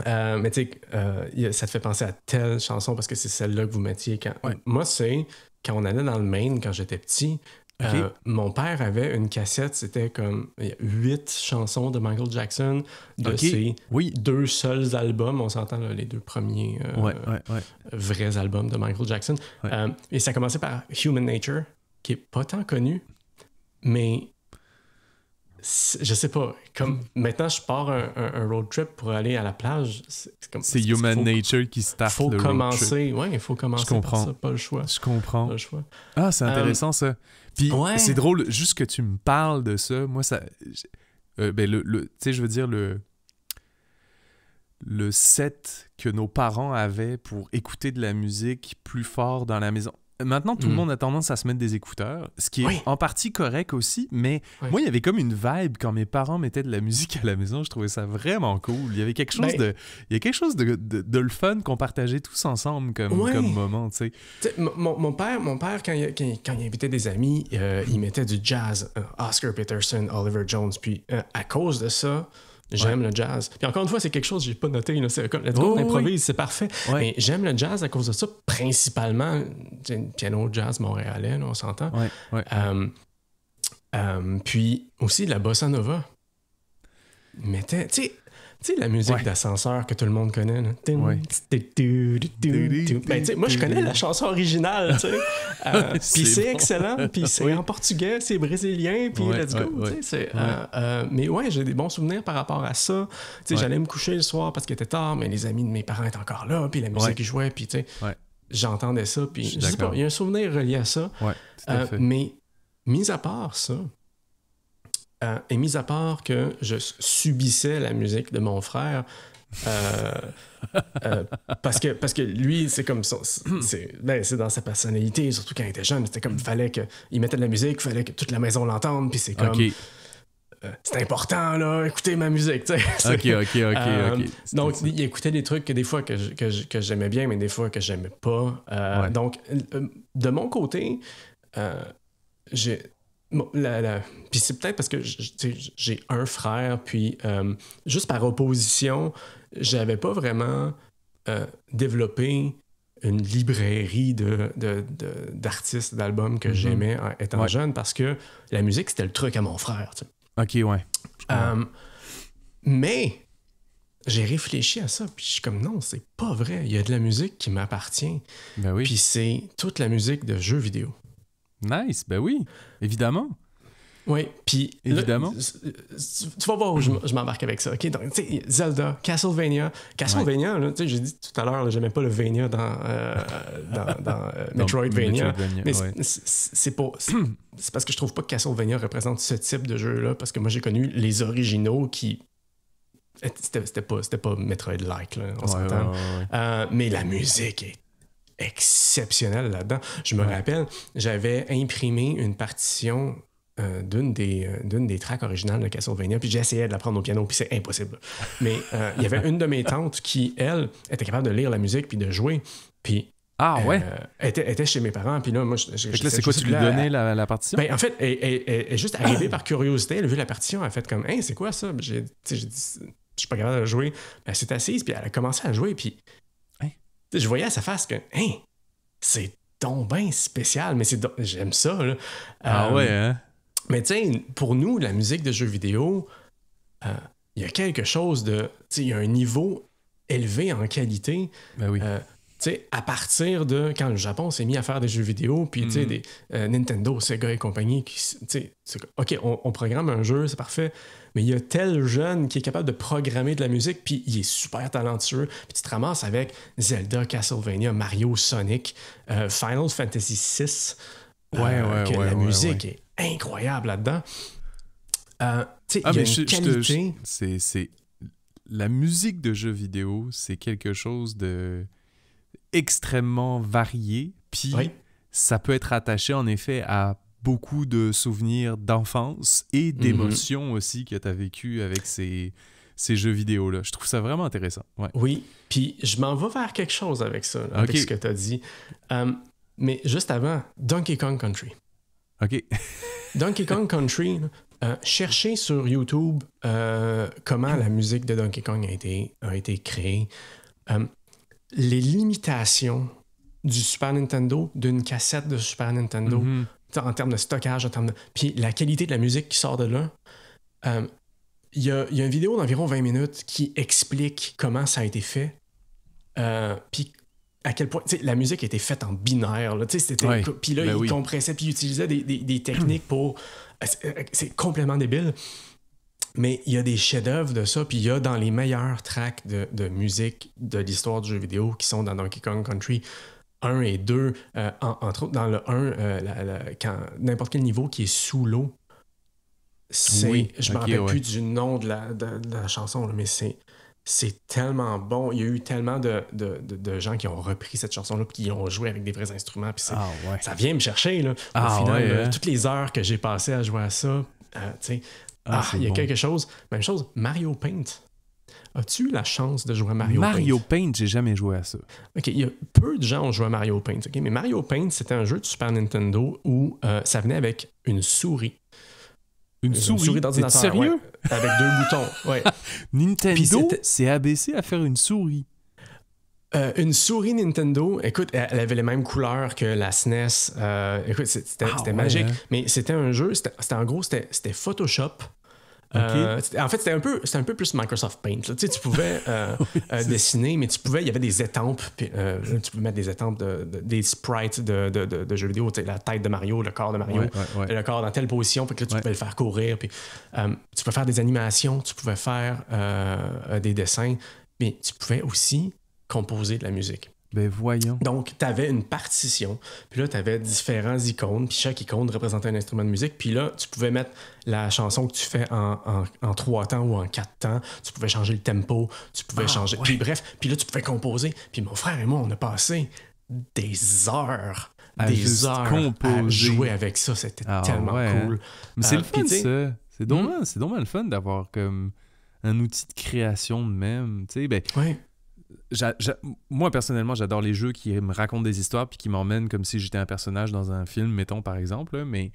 Mais tu sais, ça te fait penser à telle chanson parce que c'est celle-là que vous mettiez. Moi, c'est quand on allait dans le Maine quand j'étais petit, mon père avait une cassette, c'était comme 8 chansons de Michael Jackson de ses 2 seuls albums. On s'entend là, les 2 premiers vrais albums de Michael Jackson. Et ça commençait par Human Nature, qui est pas tant connu, mais je sais pas, comme maintenant je pars un road trip pour aller à la plage, c'est Human Nature qui starte le road trip. Il faut commencer par ça, pas le choix. Je comprends. Pas le choix. Ah, c'est intéressant ça. Puis c'est drôle, juste que tu me parles de ça, moi ça... tu sais, je veux dire, le set que nos parents avaient pour écouter de la musique plus fort dans la maison. Maintenant, tout le monde a tendance à se mettre des écouteurs, ce qui est en partie correct aussi, mais moi, il y avait comme une vibe quand mes parents mettaient de la musique à la maison. Je trouvais ça vraiment cool. Il y avait quelque chose de le fun qu'on partageait tous ensemble comme moment, tu sais. Mon père, quand il invitait des amis, il mettait du jazz, Oscar Peterson, Oliver Jones, puis à cause de ça, j'aime le jazz. Puis encore une fois, c'est quelque chose que j'ai pas noté. Là. C'est comme, let's go, on improvise, c'est parfait. Mais j'aime le jazz à cause de ça, principalement. Piano jazz montréalais, là, on s'entend. Puis aussi la bossa nova. Tu sais, la musique d'ascenseur que tout le monde connaît. Là. Moi, je connais la chanson originale. Puis c'est excellent. Puis c'est en portugais, c'est brésilien. Puis let's go. Mais j'ai des bons souvenirs par rapport à ça. J'allais me coucher le soir parce qu'il était tard, mais les amis de mes parents étaient encore là. Puis la musique jouait. Puis j'entendais ça. Puis je sais pas, il y a un souvenir relié à ça. Mais mis à part ça, et mis à part que je subissais la musique de mon frère, parce que lui, c'est comme ça. C'est dans sa personnalité, surtout quand il était jeune. C'était comme, il fallait qu'il mettait de la musique, il fallait que toute la maison l'entende, puis c'est comme... OK. c'est important, là, écoutez ma musique, tu sais. OK. Donc, il écoutait des trucs que des fois que j'aimais bien, mais des fois que j'aimais pas. Ouais. Donc, de mon côté, j'ai... Puis c'est peut-être parce que j'ai un frère, puis juste par opposition, j'avais pas vraiment développé une librairie d'artistes, d'albums que j'aimais étant jeune, parce que la musique, c'était le truc à mon frère, tu sais. OK, ouais. Mais j'ai réfléchi à ça, puis je suis comme, non, c'est pas vrai. Il y a de la musique qui m'appartient. Ben oui. Puis c'est toute la musique de jeux vidéo. Nice, ben oui, évidemment. Oui, puis évidemment. Là, tu vas voir où je m'embarque avec ça. OK, donc, tu sais, Zelda, Castlevania, là, tu sais, j'ai dit tout à l'heure, là, j'aimais pas le Vania dans Metroidvania. Mais c'est parce que je trouve pas que Castlevania représente ce type de jeu-là, parce que moi, j'ai connu les originaux qui... C'était pas Metroid-like, là, on s'entend. Mais la musique est exceptionnelle là-dedans. Je me rappelle, j'avais imprimé une partition d'une des tracks originales de Castlevania, puis j'essayais de la prendre au piano, puis c'est impossible. Mais il y avait une de mes tantes qui, elle, était capable de lire la musique puis de jouer, puis était chez mes parents, puis là, moi... Fait que là, c'est quoi, tu lui donnais la partition? Ben, en fait, elle est juste arrivée par curiosité, elle a vu la partition, elle a fait comme « Hey, c'est quoi ça? » J'ai dit « Je suis pas capable de jouer. » Elle s'est assise, puis elle a commencé à jouer, puis je voyais à sa face que « Hey, c'est donc bien spécial, mais j'aime ça, là. » hein? Mais tu sais, pour nous, la musique de jeux vidéo, il y a quelque chose de... Tu sais, il y a un niveau élevé en qualité. Ben oui. Tu sais, à partir de... Quand le Japon s'est mis à faire des jeux vidéo, puis tu sais, des Nintendo, Sega et compagnie, tu sais, OK, on programme un jeu, c'est parfait, mais il y a tel jeune qui est capable de programmer de la musique, puis il est super talentueux, puis tu te ramasses avec Zelda, Castlevania, Mario, Sonic, Final Fantasy VI. La musique est incroyable là-dedans. Tu sais, il y a une qualité... C'est la musique de jeux vidéo, c'est quelque chose de extrêmement varié, puis ça peut être attaché en effet à beaucoup de souvenirs d'enfance et d'émotions aussi que tu as vécu avec ces jeux vidéo-là. Je trouve ça vraiment intéressant. Ouais. Oui, puis je m'en vais vers quelque chose avec ça, là, avec ce que tu as dit. Mais juste avant, Donkey Kong Country. OK. Donkey Kong Country, cherchez sur YouTube comment la musique de Donkey Kong a été créée. Les limitations du Super Nintendo, d'une cassette de Super Nintendo, en termes de stockage, puis la qualité de la musique qui sort de là. Il y a une vidéo d'environ 20 minutes qui explique comment ça a été fait. Puis à quel point la musique était faite en binaire. Puis là, il compressait, puis il utilisait des techniques pour... C'est complètement débile. Mais il y a des chefs-d'œuvre de ça, puis il y a dans les meilleurs tracks de musique de l'histoire du jeu vidéo qui sont dans Donkey Kong Country 1 et 2. Entre autres, dans le 1, quand n'importe quel niveau qui est sous l'eau, je ne me rappelle plus du nom de la chanson, là, mais c'est tellement bon. Il y a eu tellement de gens qui ont repris cette chanson-là et qui ont joué avec des vrais instruments. Puis ça vient me chercher. Là, au final, toutes les heures que j'ai passées à jouer à ça, il y a quelque chose. Même chose, Mario Paint. As-tu eu la chance de jouer à Mario Paint, j'ai jamais joué à ça. OK, il y a peu de gens qui ont joué à Mario Paint. Okay? Mais Mario Paint, c'était un jeu de Super Nintendo où ça venait avec une souris. Une souris d'ordinateur. T'es sérieux? Avec 2 boutons. Ouais. Nintendo, c'est abaissé à faire une souris. Une souris Nintendo, écoute, elle avait les mêmes couleurs que la SNES. Écoute, c'était magique. Mais c'était un jeu, c'était Photoshop. En fait, c'était un peu plus Microsoft Paint. Là. Tu pouvais dessiner, mais il y avait des étampes. Puis, tu pouvais mettre des étampes, des sprites de jeux vidéo. La tête de Mario, le corps de Mario, le corps dans telle position. Puis là, tu pouvais le faire courir. Puis, tu pouvais faire des animations, tu pouvais faire des dessins, mais tu pouvais aussi composer de la musique. Ben voyons. Donc, tu avais une partition, puis là, tu avais différents icônes, puis chaque icône représentait un instrument de musique, puis là, tu pouvais mettre la chanson que tu fais en 3 temps ou en 4 temps, tu pouvais changer le tempo, tu pouvais changer... ouais. Puis bref, puis là, tu pouvais composer. Puis mon frère et moi, on a passé des heures à jouer avec ça. C'était tellement cool. Mais c'est le fun, puis, ça. C'est dommage le fun d'avoir comme un outil de création de même. Tu sais, ben... Ouais. Moi, personnellement, j'adore les jeux qui me racontent des histoires puis qui m'emmènent comme si j'étais un personnage dans un film, mettons, par exemple. Là, mais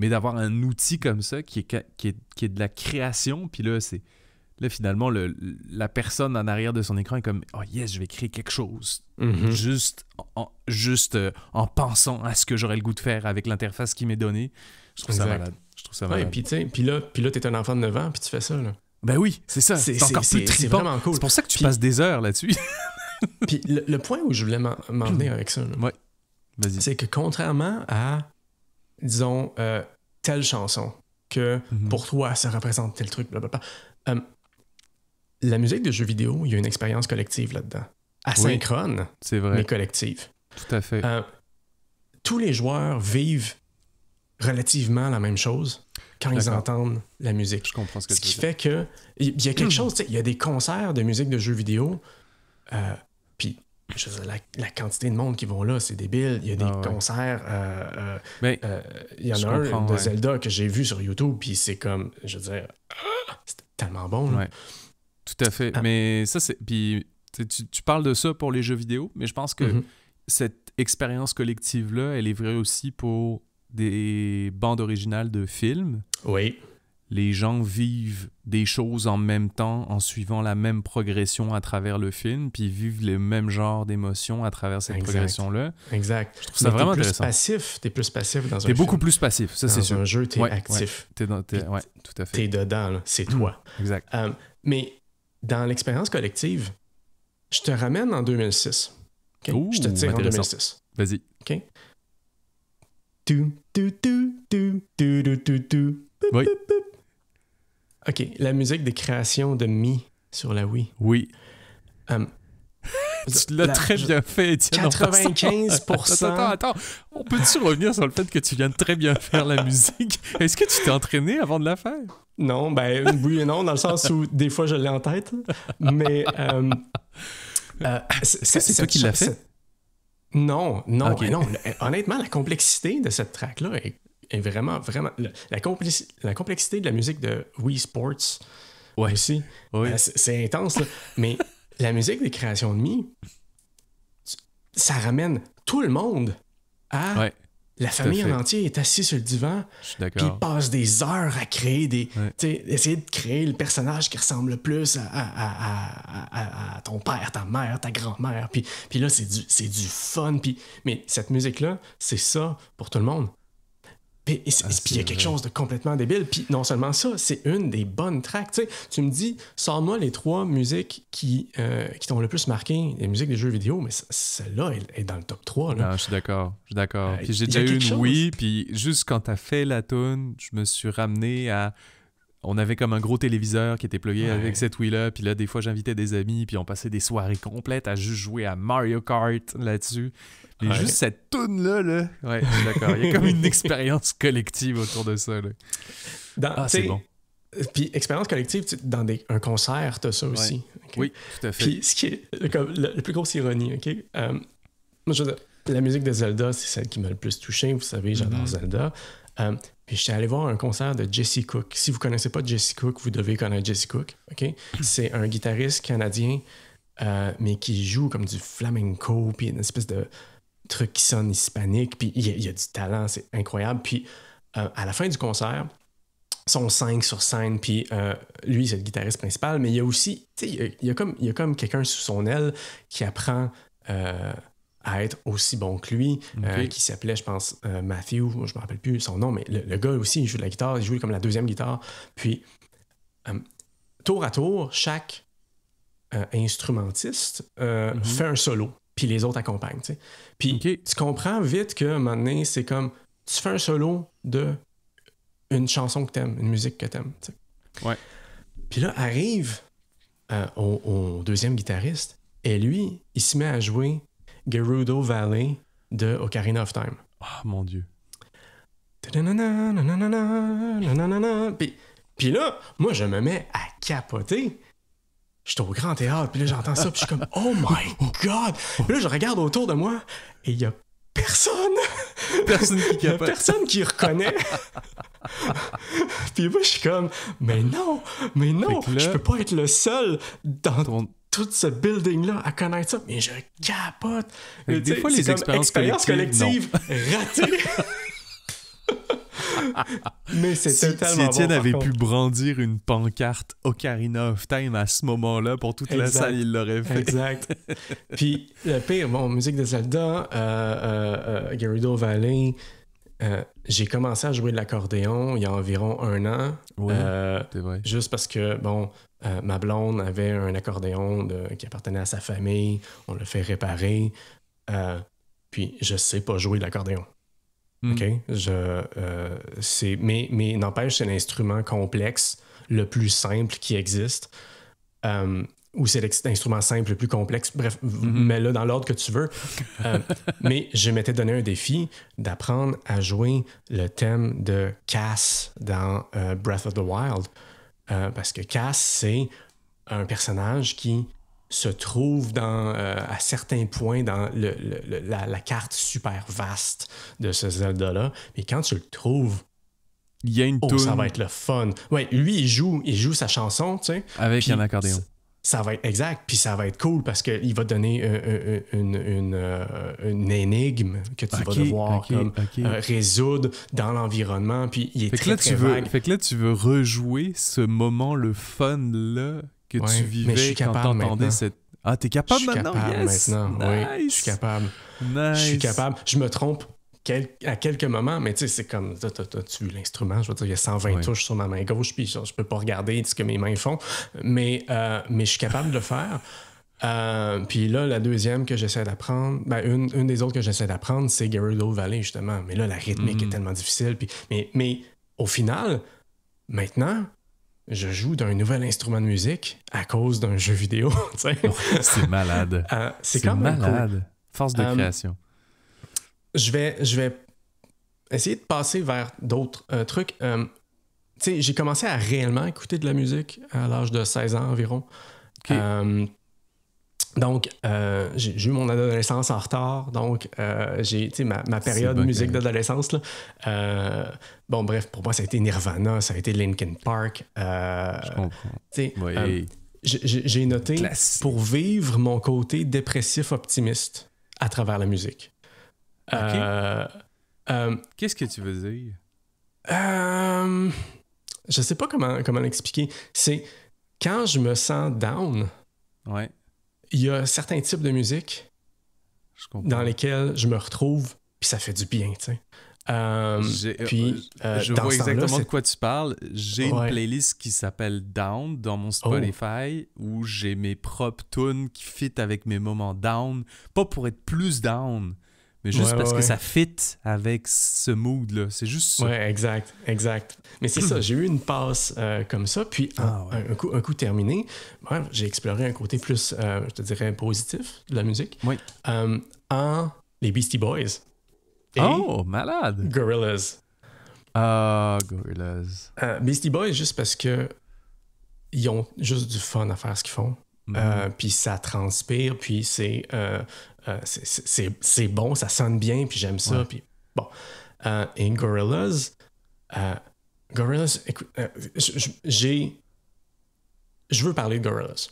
d'avoir un outil comme ça qui est de la création, puis là, finalement, la personne en arrière de son écran est comme « Oh yes, je vais créer quelque chose. Juste en pensant à ce que j'aurais le goût de faire avec l'interface qui m'est donnée. » Je trouve ça malade. Ouais, puis là, t'es un enfant de 9 ans, puis tu fais ça, là. Ben oui, c'est ça. C'est encore plus trippant. C'est vraiment cool. C'est pour ça que tu passes des heures là-dessus. Puis le point où je voulais m'en venir avec ça, là, ouais. Vas-y. C'est que contrairement à, disons, telle chanson, que pour toi, ça représente tel truc, blablabla, la musique de jeux vidéo, il y a une expérience collective là-dedans. Asynchrone, c'est vrai. Mais collective. Tout à fait. Tous les joueurs vivent relativement la même chose quand ils entendent la musique. Je comprends ce que tu veux dire. Ce qui fait que il y a quelque chose, il y a des concerts de musique de jeux vidéo, puis je veux dire, la quantité de monde qui vont là, c'est débile. Il y a des concerts, il y en a un de Zelda que j'ai vu sur YouTube, puis c'est comme, je veux dire, c'était tellement bon. Ouais. Tout à fait. Mais ça, c'est... Puis tu parles de ça pour les jeux vidéo, mais je pense que cette expérience collective-là, elle est vraie aussi pour des bandes originales de films. Oui. Les gens vivent des choses en même temps en suivant la même progression à travers le film, puis vivent le même genre d'émotions à travers cette progression-là. Exact. Je trouve ça vraiment intéressant. T'es plus passif dans un film. T'es beaucoup film. plus passif, ça c'est sûr. Dans un jeu, t'es actif. Tout à fait. T'es dedans, là. C'est toi. Exact. Mais dans l'expérience collective, je te ramène en 2006. Okay? Ouh, je te tire intéressant. En 2006. Vas-y. OK? Oui. OK, la musique de création de Mi sur la Wii. Oui. Tu l'as très bien fait, Étienne. 95%. Attends. On peut-tu revenir sur le fait que tu viens de très bien faire la musique? Est-ce que tu t'es entraîné avant de la faire? Non, ben oui et non, dans le sens où des fois je l'ai en tête. Mais... est-ce que c'est toi qui l'as fait? Non. Okay. Non. Honnêtement, la complexité de cette track-là est vraiment... La complexité de la musique de Wii Sports aussi, c'est intense. Là. Mais la musique des créations de Mi, ça ramène tout le monde à... Ouais. La famille en entier est assise sur le divan, puis ils passent des heures à créer essayer de créer le personnage qui ressemble le plus à ton père, ta mère, ta grand-mère. Puis là, c'est du fun. Mais cette musique-là, c'est ça pour tout le monde. Puis il y a quelque chose de complètement débile. Puis non seulement ça, c'est une des bonnes tracks. Tu me dis, sors-moi les 3 musiques qui t'ont le plus marqué, les musiques des jeux vidéo, mais celle-là est dans le top 3. Là. Non, je suis d'accord. Puis j'ai déjà eu une Wii, puis juste quand t'as fait la tune, je me suis ramené à... On avait comme un gros téléviseur qui était plugué avec cette Wii-là, puis là, des fois, j'invitais des amis, puis on passait des soirées complètes à juste jouer à Mario Kart là-dessus. Et juste cette toune-là, ouais, je suis d'accord. Il y a comme une expérience collective autour de ça. Là. C'est bon. Puis, expérience collective, dans un concert, t'as ça aussi. Okay? Oui, tout à fait. Puis, ce qui est comme la plus grosse ironie, OK? Moi, je veux dire, la musique de Zelda, c'est celle qui m'a le plus touché. Vous savez, j'adore Zelda. Puis, j'étais allé voir un concert de Jesse Cook. Si vous ne connaissez pas Jesse Cook, vous devez connaître Jesse Cook. OK? C'est un guitariste canadien, mais qui joue comme du flamenco, puis une espèce de truc qui sonne hispanique, puis il y a du talent, c'est incroyable. Puis à la fin du concert, ils sont 5 sur scène, puis lui, c'est le guitariste principal, mais il y a aussi, tu sais, il y a comme quelqu'un sous son aile qui apprend à être aussi bon que lui, qui s'appelait, je pense, Matthew, je me rappelle plus son nom, mais le gars aussi, il joue de la guitare, il joue comme la deuxième guitare, puis tour à tour, chaque instrumentiste fait un solo, puis les autres accompagnent, tu sais. Puis tu comprends vite que, à un moment donné, c'est comme, tu fais un solo de une chanson que t'aimes, une musique que t'aimes, tu sais. Ouais. Puis là, arrive au deuxième guitariste, et lui, il se met à jouer Gerudo Valley de Ocarina of Time. Oh mon Dieu. Puis là, moi, je me mets à capoter. Je suis au grand théâtre, puis là, j'entends ça, puis je suis comme « Oh my God! » Puis là, je regarde autour de moi, et il y a personne! Personne qui Il y a capote. personne qui reconnaît. Puis moi, je suis comme « Mais non! Mais non! Fait que là, je peux pas être le seul dans ton- tout ce building-là à connaître ça. » Mais je capote! Fait que des Tu sais, fois, c'est les comme expériences collectives, ratée! Mais c'était Si tellement Étienne bon, par avait contre. pu brandir une pancarte Ocarina of Time à ce moment-là, pour toute la Exact. salle, il l'aurait fait. Exact. Puis le pire, bon, musique de Zelda, Gerudo Valley, j'ai commencé à jouer de l'accordéon il y a environ 1 an. Oui, c'est vrai. Juste parce que, bon, ma blonde avait un accordéon qui appartenait à sa famille. On l'a fait réparer. Puis je sais pas jouer de l'accordéon. Mm. OK? Mais n'empêche, c'est l'instrument complexe le plus simple qui existe. Ou c'est l'instrument simple le plus complexe. Bref, mets-le dans l'ordre que tu veux. Mais je m'étais donné un défi d'apprendre à jouer le thème de Cass dans Breath of the Wild. Parce que Cass, c'est un personnage qui se trouve à certains points dans la carte super vaste de ce Zelda-là. Mais quand tu le trouves, Il y a une toune ça va être le fun. Ouais, lui, il joue sa chanson, tu sais. avec Puis un accordéon. Ça va être exact, puis ça va être cool parce qu'il va te donner une énigme que tu vas devoir résoudre dans l'environnement, puis il est Fait que là, très vague. Fait que là, tu veux rejouer ce moment, le fun-là, que Ouais, tu mais je vivais suis quand capable t'entendais maintenant. cette... Ah, t'es Je capable suis maintenant? capable Yes! maintenant, oui, je Nice! suis capable. Nice! Je suis capable. Je me trompe à quelques moments, mais tu sais, c'est comme, t'as-tu vu l'instrument? Je veux dire, il y a 120 Ouais. touches sur ma main gauche, puis je peux pas regarder ce que mes mains font, mais je suis capable de le faire. Puis là, la deuxième que j'essaie d'apprendre, une des autres que j'essaie d'apprendre, c'est Gerudo Valley, justement. Mais là, la rythmique est tellement difficile. Mais au final, maintenant, je joue d'un nouvel instrument de musique à cause d'un jeu vidéo. Tu sais. C'est malade. C'est quand même malade. cool. Force de création. Je vais essayer de passer vers d'autres trucs. Tu sais, j'ai commencé à réellement écouter de la musique à l'âge de 16 ans environ. Ok. Donc, j'ai eu mon adolescence en retard. Donc, j'ai, tu sais, ma période bon, musique correct. d'adolescence, là. Bon, bref, pour moi, ça a été Nirvana, ça a été Linkin Park. Je comprends. Tu sais, Oui. j'ai noté Classique. pour vivre mon côté dépressif optimiste à travers la musique. Qu'est-ce que tu veux dire? Je sais pas comment l'expliquer. C'est quand je me sens down, Ouais, il y a certains types de musique je comprends. dans lesquels je me retrouve, puis ça fait du bien, tu sais. Je dans vois ce temps-là, exactement de c'est- quoi tu parles. J'ai Ouais. une playlist qui s'appelle Down dans mon Spotify où j'ai mes propres tunes qui fit avec mes moments down. Pas pour être plus down, mais juste Ouais, parce ouais, que ouais. ça fit avec ce mood-là. C'est juste ça. Ouais, exact. Mais c'est ça, j'ai eu une passe comme ça, puis un coup terminé, bref, j'ai exploré un côté plus, je te dirais, positif de la musique, Oui. en les Beastie Boys et Oh, malade! Gorillaz. Ah, Gorillaz. Beastie Boys, juste parce que ils ont juste du fun à faire ce qu'ils font. Puis ça transpire, puis c'est bon, ça sonne bien, puis j'aime ça. Ouais. Puis bon. Et Gorillaz, écoute, je veux parler de Gorillaz.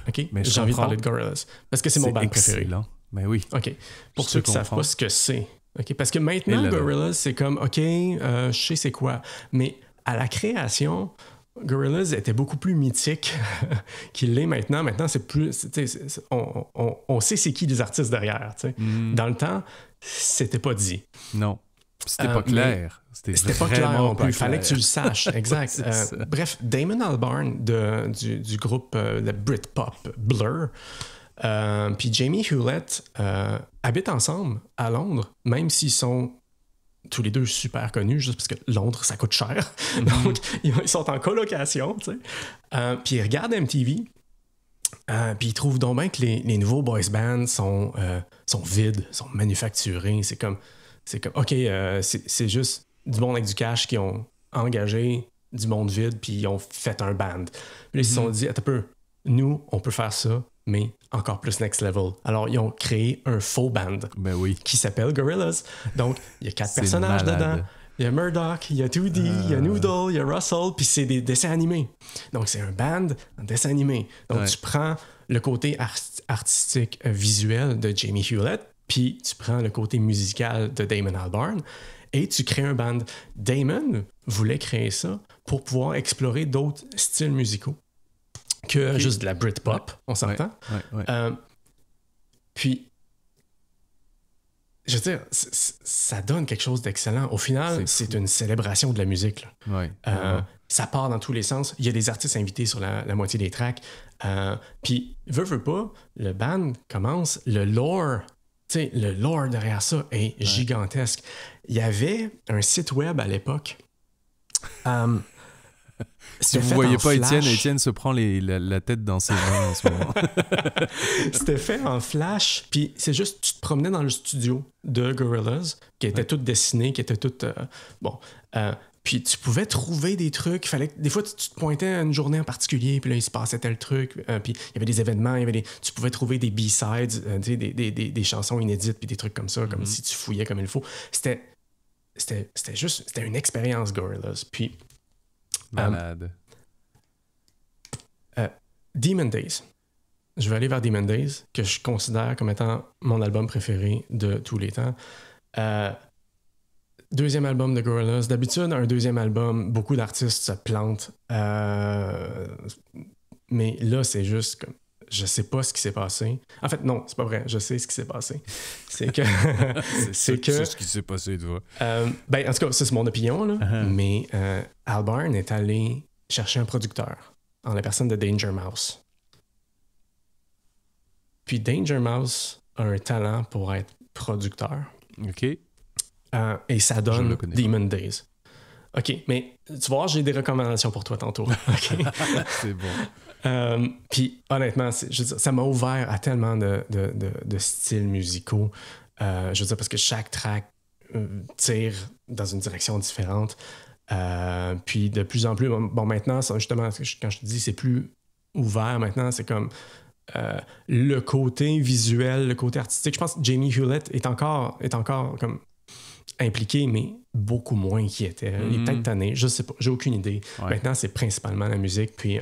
OK? Mais je J'ai envie de comprends. parler de Gorillaz. Parce que c'est mon band préféré. excellent. Ben oui. OK. Pour Je ceux te qui ne savent comprends. pas ce que c'est. OK? Parce que maintenant, Et là, là. Gorillaz, c'est comme, OK, je sais c'est quoi. Mais à la création, Gorillaz était beaucoup plus mythique qu'il l'est maintenant. Maintenant, c'est plus... on sait c'est qui les artistes derrière. Tu sais. Dans le temps, c'était pas dit. Non. C'était pas clair. C'était pas clair non plus. Il fallait que tu le saches. Exact. C'est ça. Bref, Damon Albarn du groupe de Britpop Blur, puis Jamie Hewlett habitent ensemble à Londres, même s'ils sont tous les deux super connus, juste parce que Londres, ça coûte cher. Donc, ils sont en colocation, tu sais. Puis ils regardent MTV, Puis ils trouvent donc bien que les nouveaux boys bands sont vides, sont manufacturés. C'est comme OK, c'est juste du monde avec du cash qui ont engagé du monde vide, puis ils ont fait un band. Puis là, ils se sont dit, attends un peu, nous, on peut faire ça, mais encore plus next level. Alors, ils ont créé un faux band qui s'appelle Gorillaz. Donc, il y a 4 personnages dedans. Il y a Murdoch, il y a 2D, il y a Noodle, il y a Russell, puis c'est des dessins animés. Donc, c'est un band en dessin animé. Donc, tu prends le côté artistique visuel de Jamie Hewlett, puis tu prends le côté musical de Damon Albarn, et tu crées un band. Damon voulait créer ça pour pouvoir explorer d'autres styles musicaux que juste de la Britpop, on s'entend. Puis, je veux dire, ça donne quelque chose d'excellent. Au final, c'est une célébration de la musique. Ça part dans tous les sens. Il y a des artistes invités sur la moitié des tracks. Puis, veut pas, le band commence, le lore derrière ça est gigantesque. Il y avait un site web à l'époque. Si vous ne voyez pas Étienne se prend la tête dans ses mains en ce moment. C'était fait en flash, puis c'est juste, tu te promenais dans le studio de Gorillaz, qui était tout dessiné, qui était tout... puis tu pouvais trouver des trucs, des fois tu te pointais à une journée en particulier, puis là il se passait tel truc, puis il y avait des événements, tu pouvais trouver des B-sides, des chansons inédites, puis des trucs comme ça, comme si tu fouillais comme il faut. C'était une expérience Gorillaz. Puis malade. Demon Days. Je vais aller vers Demon Days, que je considère comme étant mon album préféré de tous les temps. Deuxième album de Gorillaz. D'habitude, un deuxième album, beaucoup d'artistes se plantent. Mais là, c'est juste comme... Je sais pas ce qui s'est passé. En fait, non, c'est pas vrai. Je sais ce qui s'est passé. C'est que... c'est ce qui s'est passé, toi. En tout cas, ça, c'est mon opinion, là. Mais Albarn est allé chercher un producteur en la personne de Danger Mouse. Puis Danger Mouse a un talent pour être producteur. OK. Et ça donne Demon Days. OK, mais tu vas voir, j'ai des recommandations pour toi tantôt. Okay? C'est bon. Puis honnêtement, ça m'a ouvert à tellement de styles musicaux. Je veux dire, parce que chaque track tire dans une direction différente. Puis de plus en plus, bon, maintenant, justement, quand je te dis c'est plus ouvert maintenant, c'est comme le côté visuel, le côté artistique. Je pense que Jamie Hewlett est encore comme impliqué, mais beaucoup moins qu'il était. Il est peut-être tanné, je sais pas, j'ai aucune idée. Ouais. Maintenant, c'est principalement la musique, puis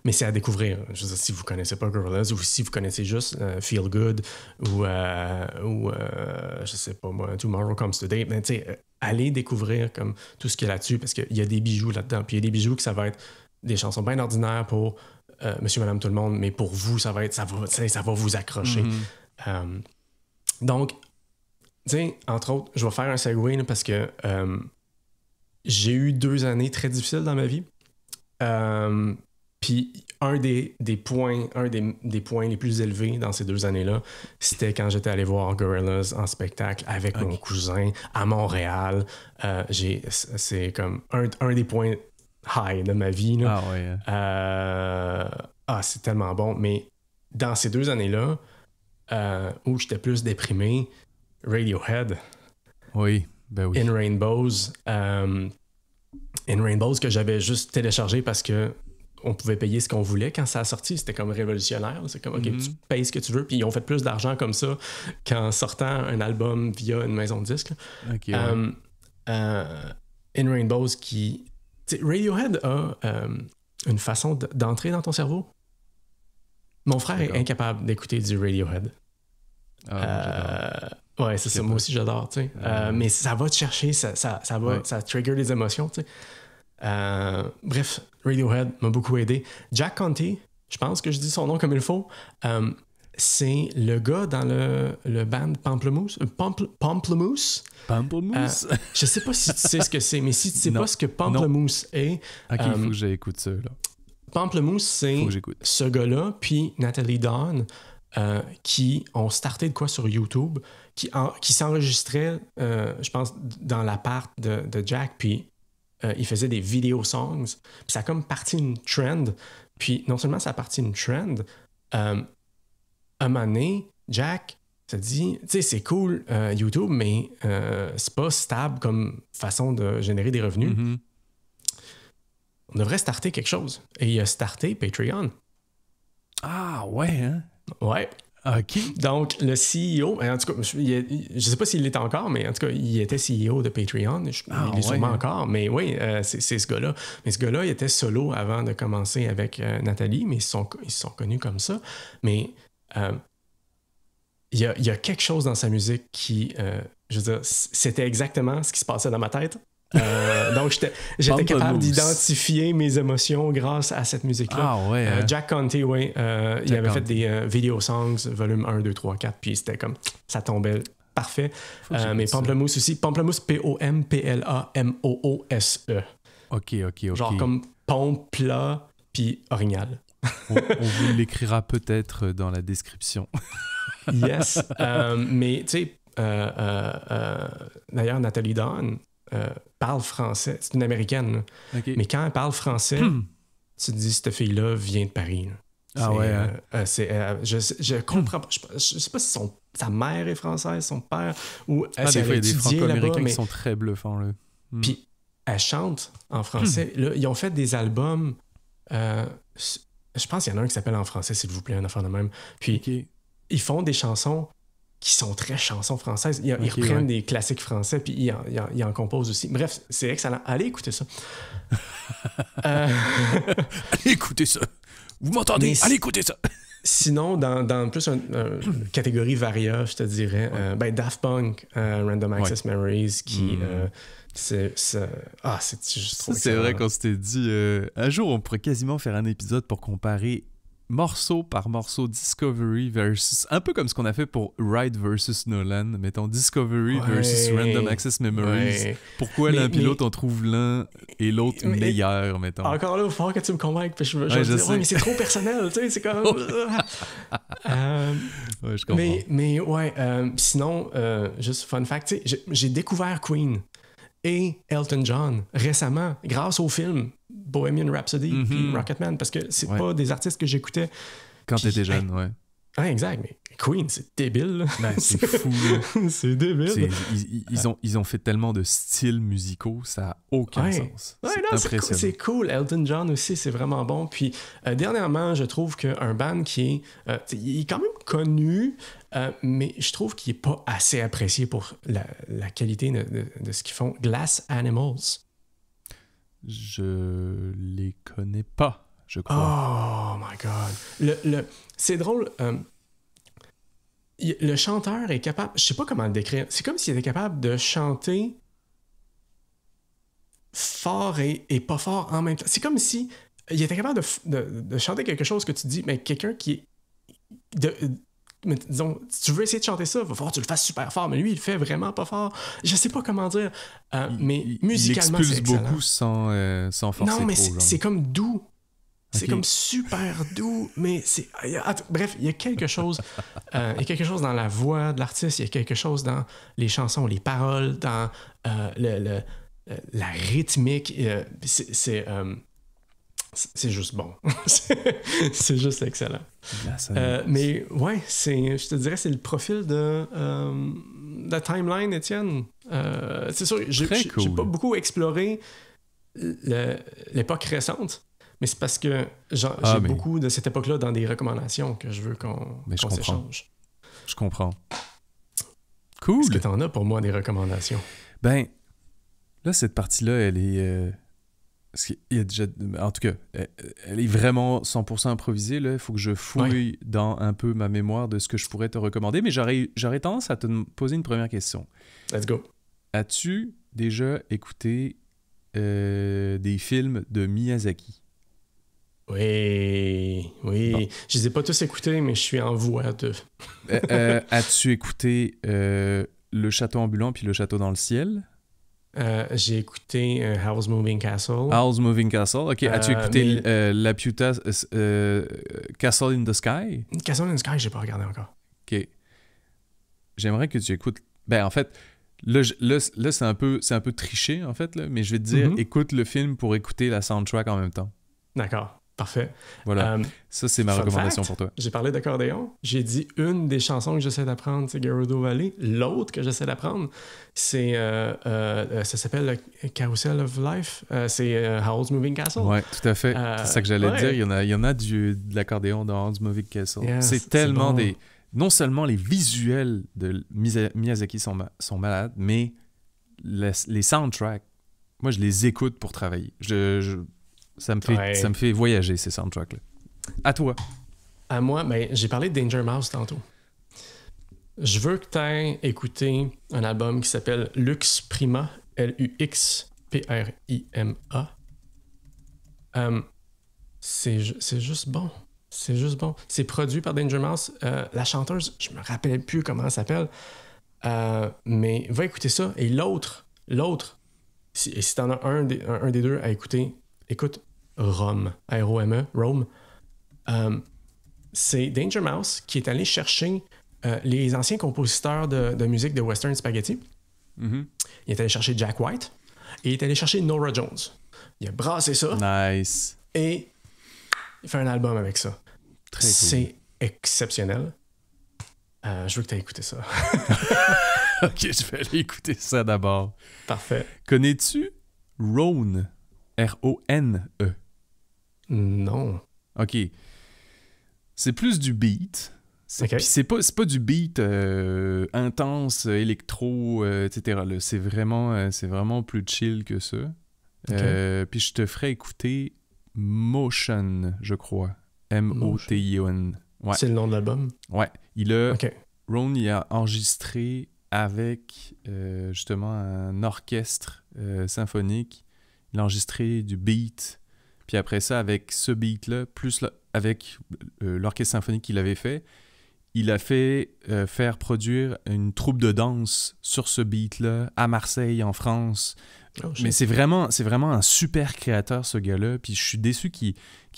mais c'est à découvrir. Je veux dire, si vous connaissez pas Gorillaz ou si vous connaissez juste Feel Good ou je sais pas moi, Tomorrow Comes Today, ben, tu sais, allez découvrir comme tout ce qu'il y a là-dessus, parce qu'il y a des bijoux là-dedans. Puis il y a des bijoux que ça va être des chansons bien ordinaires pour Monsieur, Madame, tout le monde, mais pour vous, ça va vous accrocher. Donc, tu sais, entre autres, je vais faire un segue là, parce que j'ai eu 2 années très difficiles dans ma vie. Puis un des points les plus élevés dans ces 2 années-là, c'était quand j'étais allé voir Gorillaz en spectacle avec mon cousin à Montréal. C'est comme un des points high de ma vie. Là. C'est tellement bon. Mais dans ces 2 années-là, où j'étais plus déprimé, Radiohead. Oui, ben oui. In Rainbows que j'avais juste téléchargé parce que on pouvait payer ce qu'on voulait quand ça a sorti. C'était comme révolutionnaire. C'est comme, OK, tu payes ce que tu veux. Puis ils ont fait plus d'argent comme ça qu'en sortant un album via une maison de disques. Okay, In Rainbows qui... T'sais, Radiohead a une façon d'entrer dans ton cerveau. Mon frère est incapable d'écouter du Radiohead. Ouais, c'est ça. Moi aussi, j'adore, tu sais. Mais ça va te chercher, ça trigger des émotions, tu sais. Bref, Radiohead m'a beaucoup aidé. Jack Conte, je pense que je dis son nom comme il faut. C'est le gars dans le band Pamplemousse. Pamplemousse. Pamplemousse? Je sais pas si tu sais ce que c'est, mais si tu sais pas ce que Pamplemousse est... OK, il faut que j'écoute ça, là. Pamplemousse, c'est ce gars-là, puis Nathalie Dawn, qui ont starté de quoi sur YouTube, qui s'enregistraient, je pense, dans l'appart de Jack, puis il faisait des video songs. Puis ça a comme parti une trend. Puis non seulement ça a parti une trend, un moment donné, Jack se dit, tu sais, c'est cool YouTube, mais c'est pas stable comme façon de générer des revenus. Mhm. On devrait starter quelque chose. Et il a starté Patreon. Ah, ouais, hein? Ouais. OK. Donc, le CEO, en tout cas, je sais pas s'il l'est encore, mais en tout cas, il était CEO de Patreon. Il est sûrement encore, mais oui, c'est ce gars-là. Mais ce gars-là, il était solo avant de commencer avec Nathalie, mais ils se sont connus comme ça. Mais il y a quelque chose dans sa musique qui, je veux dire, c'était exactement ce qui se passait dans ma tête. Donc, j'étais capable d'identifier mes émotions grâce à cette musique-là. Ah ouais. Jack Conte, oui. Il avait fait des video songs, volume 1, 2, 3, 4, puis c'était comme, ça tombait parfait. Mais Pamplemousse aussi. Pamplemousse, P-O-M-P-L-A-M-O-O-S-E. OK. Genre comme pompe, plat, puis orignal. on vous l'écrira peut-être dans la description. Yes. Mais, tu sais, d'ailleurs, Nathalie Dawn parle français. C'est une Américaine. Okay. Mais quand elle parle français, tu te dis, cette fille-là vient de Paris. Ah ouais. Je comprends pas. Je sais pas si sa mère est française, son père, ou des fois, il y a des franco-américains qui sont très bluffants. Là. Puis elle chante en français. Là, ils ont fait des albums. Je pense qu'il y en a un qui s'appelle En français, s'il vous plaît, un affaire de même. Puis ils font des chansons qui sont très chansons françaises. Ils reprennent des classiques français, puis ils en composent aussi. Bref, c'est excellent. Allez écouter ça. Allez écouter ça. Vous m'entendez? Allez écouter ça. Sinon, dans plus une catégorie varia, je te dirais, Daft Punk, Random Access Memories, qui... c'est juste trop excellent. C'est vrai qu'on s'était dit... un jour, on pourrait quasiment faire un épisode pour comparer morceau par morceau Discovery versus... Un peu comme ce qu'on a fait pour Ride versus Nolan. Mettons Discovery versus Random Access Memories. Pourquoi l'un et l'autre, on trouve l'un et l'autre meilleur, mettons. Encore là, il va falloir que tu me convainques. Je vais dire, mais c'est trop personnel. Tu sais, c'est comme... je comprends. Mais ouais, sinon, juste fun fact, tu sais, j'ai découvert Queen et Elton John récemment grâce au film Bohemian Rhapsody puis Rocketman, parce que c'est pas des artistes que j'écoutais quand t'étais jeune, ouais. Ah, exact, mais Queen, c'est débile. C'est fou. C'est débile. Ils ont fait tellement de styles musicaux, ça n'a aucun sens. C'est impressionnant. C'est cool. Elton John aussi, c'est vraiment bon. Puis dernièrement, je trouve qu'un band qui est, il est quand même connu, mais je trouve qu'il n'est pas assez apprécié pour la qualité de ce qu'ils font. Glass Animals. Je les connais pas, je crois. Oh my God. C'est drôle. Le chanteur est capable... Je sais pas comment le décrire. C'est comme s'il était capable de chanter fort et pas fort en même temps. C'est comme si il était capable de chanter quelque chose que tu dis, mais quelqu'un qui est... mais disons, si tu veux essayer de chanter ça, il va falloir que tu le fasses super fort. Mais lui, il le fait vraiment pas fort. Je sais pas comment dire. Mais musicalement, c'est excellent. Il expulse beaucoup sans forcer. Non, mais trop, c'est comme doux. C'est comme super doux, mais c'est... Bref, il y a quelque chose. Il y a quelque chose dans la voix de l'artiste, il y a quelque chose dans les chansons, les paroles, dans la rythmique. C'est juste bon. C'est juste excellent. Mais ouais, je te dirais, c'est le profil de la timeline, Étienne. C'est sûr, j'ai pas beaucoup exploré l'époque récente. Mais c'est parce que j'ai beaucoup de cette époque-là dans des recommandations que je veux qu'on s'échange. Je comprends. Cool. Est-ce que t'en as pour moi des recommandations? Ben, là, cette partie-là, elle est... il y a déjà... En tout cas, elle est vraiment 100% improvisée. Il faut que je fouille dans un peu ma mémoire de ce que je pourrais te recommander. Mais j'aurais tendance à te poser une première question. Let's go. As-tu déjà écouté des films de Miyazaki? Oui. Bon. Je les ai pas tous écoutés, mais je suis en voie de... As-tu écouté Le Château ambulant puis Le Château dans le ciel? J'ai écouté Howl's Moving Castle. Howl's Moving Castle, ok. As-tu écouté Laputa Castle in the Sky? Castle in the Sky, j'ai pas regardé encore. Ok. J'aimerais que tu écoutes... Ben, en fait, Là, c'est un peu triché, en fait, là, mais je vais te dire, écoute le film pour écouter la soundtrack en même temps. D'accord. Parfait. Voilà. Ça, c'est ma recommandation pour toi. J'ai parlé d'accordéon. J'ai dit une des chansons que j'essaie d'apprendre, c'est Gerudo Valley. L'autre que j'essaie d'apprendre, c'est... ça s'appelle Carousel of Life. C'est Howl's Moving Castle. Ouais, tout à fait. C'est ça que j'allais dire. Il y en a de l'accordéon dans Howl's Moving Castle. Yes, c'est tellement bon. Non seulement les visuels de Miyazaki sont malades, mais les soundtracks, moi, je les écoute pour travailler. Ça me fait voyager, ces soundtracks-là. À toi. À moi, ben, j'ai parlé de Danger Mouse tantôt. Je veux que tu ailles écouter un album qui s'appelle Lux Prima, Luxprima. C'est juste bon. C'est juste bon. C'est produit par Danger Mouse. La chanteuse, je me rappelle plus comment elle s'appelle, mais va écouter ça. Et l'autre, si t'en as un des deux à écouter, écoute Rome, R-O-M-E, Rome. C'est Danger Mouse qui est allé chercher les anciens compositeurs de musique de Western Spaghetti. Il est allé chercher Jack White et il est allé chercher Norah Jones. Il a brassé ça. Nice. Et il fait un album avec ça. Très cool. C'est exceptionnel. Je veux que tu aies écouté ça. Ok, je vais aller écouter ça d'abord. Parfait. Connais-tu Rone? R-O-N-E. Non. OK. C'est plus du beat. Okay. Puis c'est pas du beat intense, électro, etc. Là. C'est vraiment plus chill que ça. Okay. Puis je te ferai écouter Motion, je crois. M-O-T-I-O-N. Ouais. C'est le nom de l'album? Ouais. Ron, il a enregistré avec justement un orchestre symphonique. Il a enregistré du beat. Puis après ça, avec ce beat-là, plus avec l'orchestre symphonique qu'il avait fait, il a fait faire produire une troupe de danse sur ce beat-là à Marseille, en France. Oh, mais c'est vraiment un super créateur, ce gars-là. Puis je suis déçu qu'il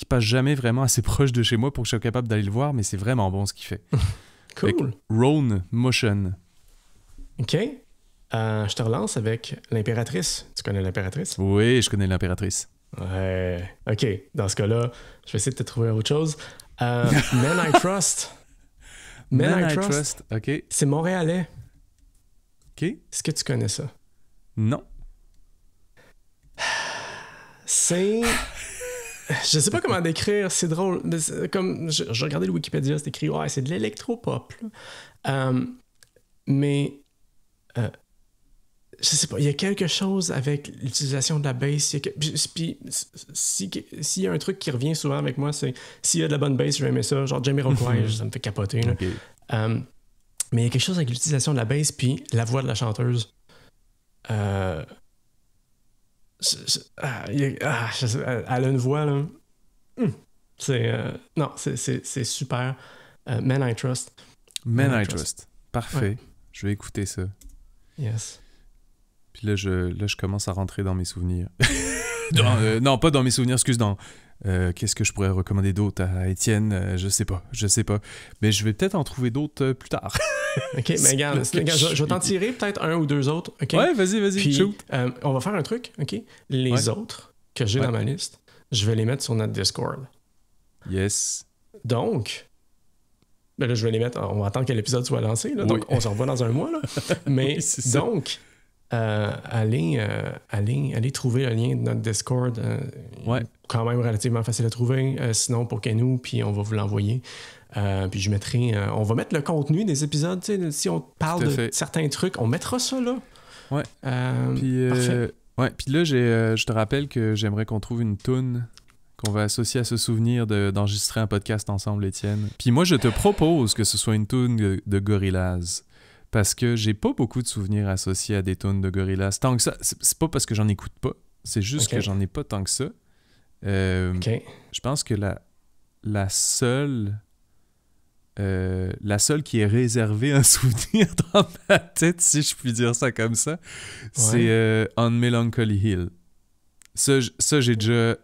passe jamais vraiment assez proche de chez moi pour que je sois capable d'aller le voir, mais c'est vraiment bon ce qu'il fait. Cool. Rone Motion. OK. Je te relance avec l'Impératrice. Tu connais l'Impératrice? Oui, je connais l'Impératrice. Ouais. OK. Dans ce cas-là, je vais essayer de te trouver autre chose. Men I Trust. Men I Trust. OK. C'est montréalais. OK. Est-ce que tu connais ça? Non. C'est... Je sais pas comment décrire, c'est drôle. Comme je regardais le Wikipédia, c'est écrit, ouais, c'est de l'électropop. Mais je sais pas, il y a quelque chose avec l'utilisation de la bass. Puis s'il y a un truc qui revient souvent avec moi, c'est s'il y a de la bonne bass, je vais aimer ça. Genre Jamiroquai, ça me fait capoter. Là. Okay. Mais il y a quelque chose avec l'utilisation de la bass puis la voix de la chanteuse. Elle a une voix là. C'est super. Men I Trust. Men I Trust. Parfait. Ouais. Je vais écouter ça. Yes. Puis là, je commence à rentrer dans mes souvenirs. Non, pas dans mes souvenirs, excuse, dans... qu'est-ce que je pourrais recommander d'autre à Étienne? Je sais pas. Mais je vais peut-être en trouver d'autres plus tard. OK, mais regarde, je vais t'en tirer peut-être un ou deux autres. Okay? Ouais, vas-y, puis, shoot. On va faire un truc, OK? Les autres que j'ai dans ma liste, je vais les mettre sur notre Discord. Yes. Donc... Ben là, je vais les mettre... On va attendre que l'épisode soit lancé. Là, donc, on se revoit dans un mois. Là. Mais oui, donc, allez trouver le lien de notre Discord. Quand même relativement facile à trouver. Sinon, pour Kenou, puis on va vous l'envoyer. Puis je mettrai... on va mettre le contenu des épisodes. Si on parle de certains trucs, on mettra ça là. Ouais. Puis, puis là, je te rappelle que j'aimerais qu'on trouve une toune qu'on va associer à ce souvenir d'enregistrer un podcast ensemble, Étienne. Puis moi, je te propose que ce soit une toune de Gorillaz. Parce que j'ai pas beaucoup de souvenirs associés à des tunes de Gorillaz. Tant que ça, c'est pas parce que j'en écoute pas. C'est juste que j'en ai pas tant que ça. Je pense que la seule qui est réservée un souvenir dans ma tête, si je puis dire ça comme ça, c'est On Melancholy Hill. Ça, j'ai déjà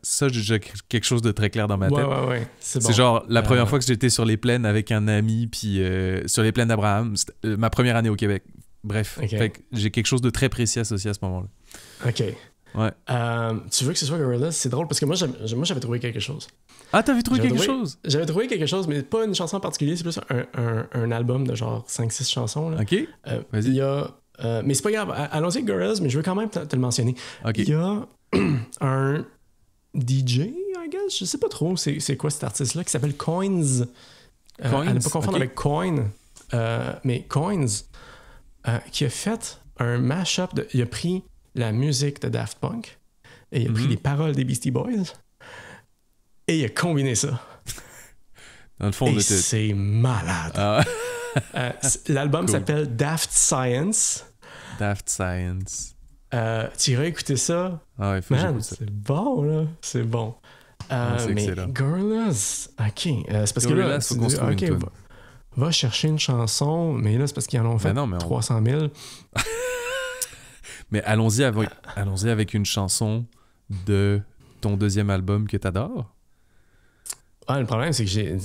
quelque chose de très clair dans ma tête. Ouais. C'est bon. Genre la première fois que j'étais sur les plaines avec un ami, puis sur les plaines d'Abraham, ma première année au Québec. Bref, Ok. fait que j'ai quelque chose de très précis associé à ce moment-là. OK. Ouais. Tu veux que ce soit Gorillaz? C'est drôle parce que moi, j'avais trouvé quelque chose. Ah, t'avais trouvé quelque chose? J'avais trouvé quelque chose, mais pas une chanson en particulier. C'est plus un album de genre 5-6 chansons. Là. OK. Vas-y. Il y a... mais c'est pas grave. Allons-y avec Gorillaz, mais je veux quand même te le mentionner. OK. Il y a un DJ, I guess. Je sais pas trop c'est quoi cet artiste-là qui s'appelle Coins. Coins? À ne pas confondre OK. avec Coin. Mais Coins, qui a fait un mash-up. Il a pris la musique de Daft Punk et il a pris les paroles des Beastie Boys et il a combiné ça. Dans le fond, Et c'est malade. Ah, L'album Cool. s'appelle Daft Science. Daft Science. Tu irais écouter ça. Ah ouais, faut que Man, j'écoute ça. c'est bon, là. C'est bon. c'est mais excellent. Gorillaz, OK. C'est parce Gorillaz, que faut là, qu'on tu se dis, trouve OK, une toune. va chercher une chanson, mais là, c'est parce qu'ils en ont fait non, mais 300 000. Mais allons-y avec une chanson de ton deuxième album que t'adores. Ah, le problème, c'est que j'ai...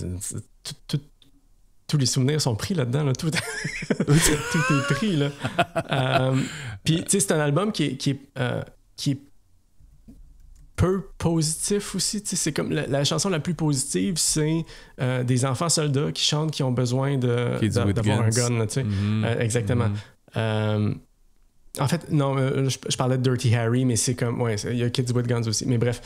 tous les souvenirs sont pris là-dedans. Là. Tout est pris. Là. Puis, tu sais, c'est un album qui est peu positif aussi. Tu sais, c'est comme la chanson la plus positive, c'est des enfants soldats qui chantent, qui ont besoin d'avoir un gun. Là, tu sais. Exactement. En fait, non, je parlais de Dirty Harry, mais c'est comme... Ouais, il y a Kids with Guns aussi. Mais bref...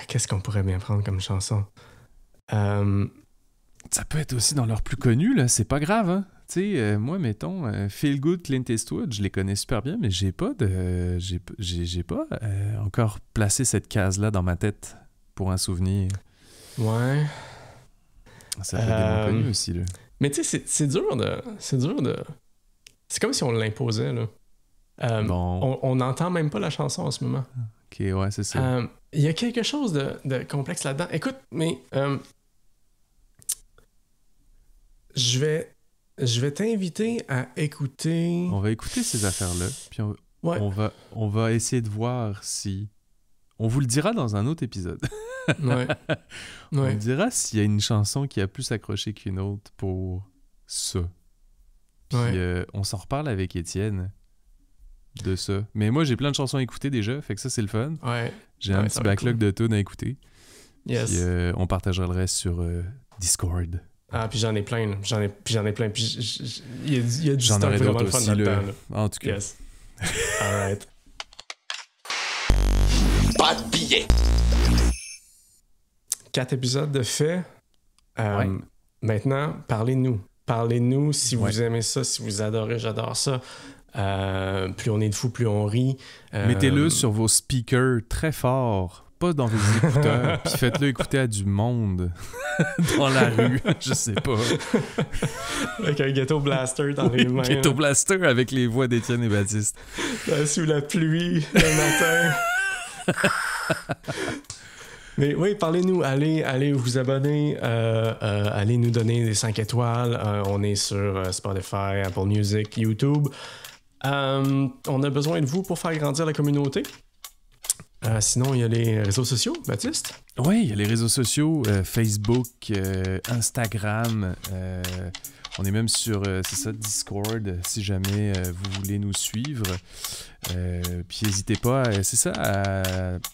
qu'est-ce qu'on pourrait bien prendre comme chanson? Ça peut être aussi dans leurs plus connus, là. C'est pas grave, hein. Tu sais, moi, mettons, Feel Good, Clint Eastwood, je les connais super bien, mais j'ai pas encore placé cette case-là dans ma tête pour un souvenir. Ouais. Ça peut être des moins connus aussi, là. Mais tu sais, c'est dur de... C'est comme si on l'imposait, là. Bon. On n'entend même pas la chanson en ce moment. OK, ouais, c'est ça. Il y a quelque chose de complexe là-dedans. Écoute, mais je vais t'inviter à écouter... On va écouter ces affaires-là, puis on va essayer de voir si... On vous le dira dans un autre épisode. Ouais. On vous dira s'il y a une chanson qui a plus accroché qu'une autre pour ça. Puis on s'en reparle avec Étienne de ça. Mais moi, j'ai plein de chansons à écouter déjà, fait que ça, c'est le fun. Ouais. J'ai un petit backlog de tunes à écouter. Yes. Puis on partagera le reste sur Discord. Ah, puis j'en ai plein, là. J'en ai plein. Puis il y a du J'en stock aurai vraiment d'autres le fun aussi, là-dedans. là. Là. En tout cas. Yes. All right. Pas de billets. 4 épisodes de fait. Ouais. Maintenant, parlez-nous. Parlez-nous si vous aimez ça, si vous adorez, j'adore ça. Plus on est de fous, plus on rit. Mettez-le sur vos speakers très fort, pas dans vos écouteurs, puis faites-le écouter à du monde dans la rue, je sais pas. Avec un ghetto blaster dans les mains. Ghetto Blaster avec les voix d'Étienne et Baptiste. Sous la pluie le matin. Mais oui, parlez-nous, allez vous abonner, allez nous donner des 5 étoiles. On est sur Spotify, Apple Music, YouTube. On a besoin de vous pour faire grandir la communauté. Sinon, il y a les réseaux sociaux, Baptiste. Oui, il y a les réseaux sociaux, Facebook, Instagram. On est même sur, Discord, si jamais vous voulez nous suivre. Puis n'hésitez pas, à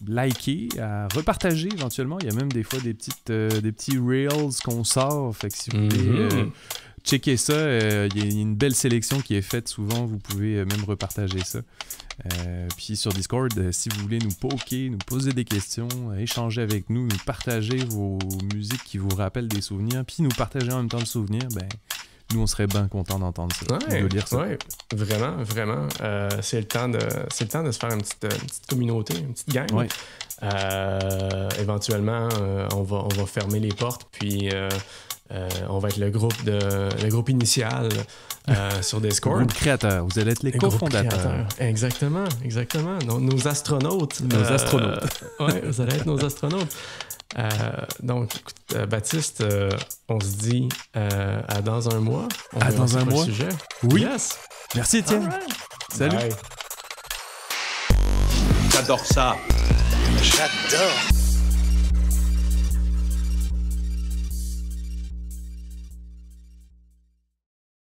liker, à repartager éventuellement. Il y a même des fois des petits reels qu'on sort. Fait que si vous voulez checker ça, il y a une belle sélection qui est faite souvent. Vous pouvez même repartager ça. Puis sur Discord, si vous voulez nous poker, nous poser des questions, échanger avec nous, nous partager vos musiques qui vous rappellent des souvenirs, puis nous partager en même temps le souvenir, nous on serait bien contents d'entendre ça, de lire ça. Ouais, vraiment. C'est le temps de se faire une petite communauté, une petite gang. Ouais. Éventuellement, on va fermer les portes, puis on va être le groupe initial sur Discord. Le groupe créateur, vous allez être les cofondateurs. Exactement. Nos astronautes. Ouais, vous allez être nos astronautes. Donc, écoute, Baptiste, on se dit à dans un mois. À dans un mois? Sujet. Oui. Yes. Merci Étienne. Right. Salut. Bye. J'adore ça. J'adore.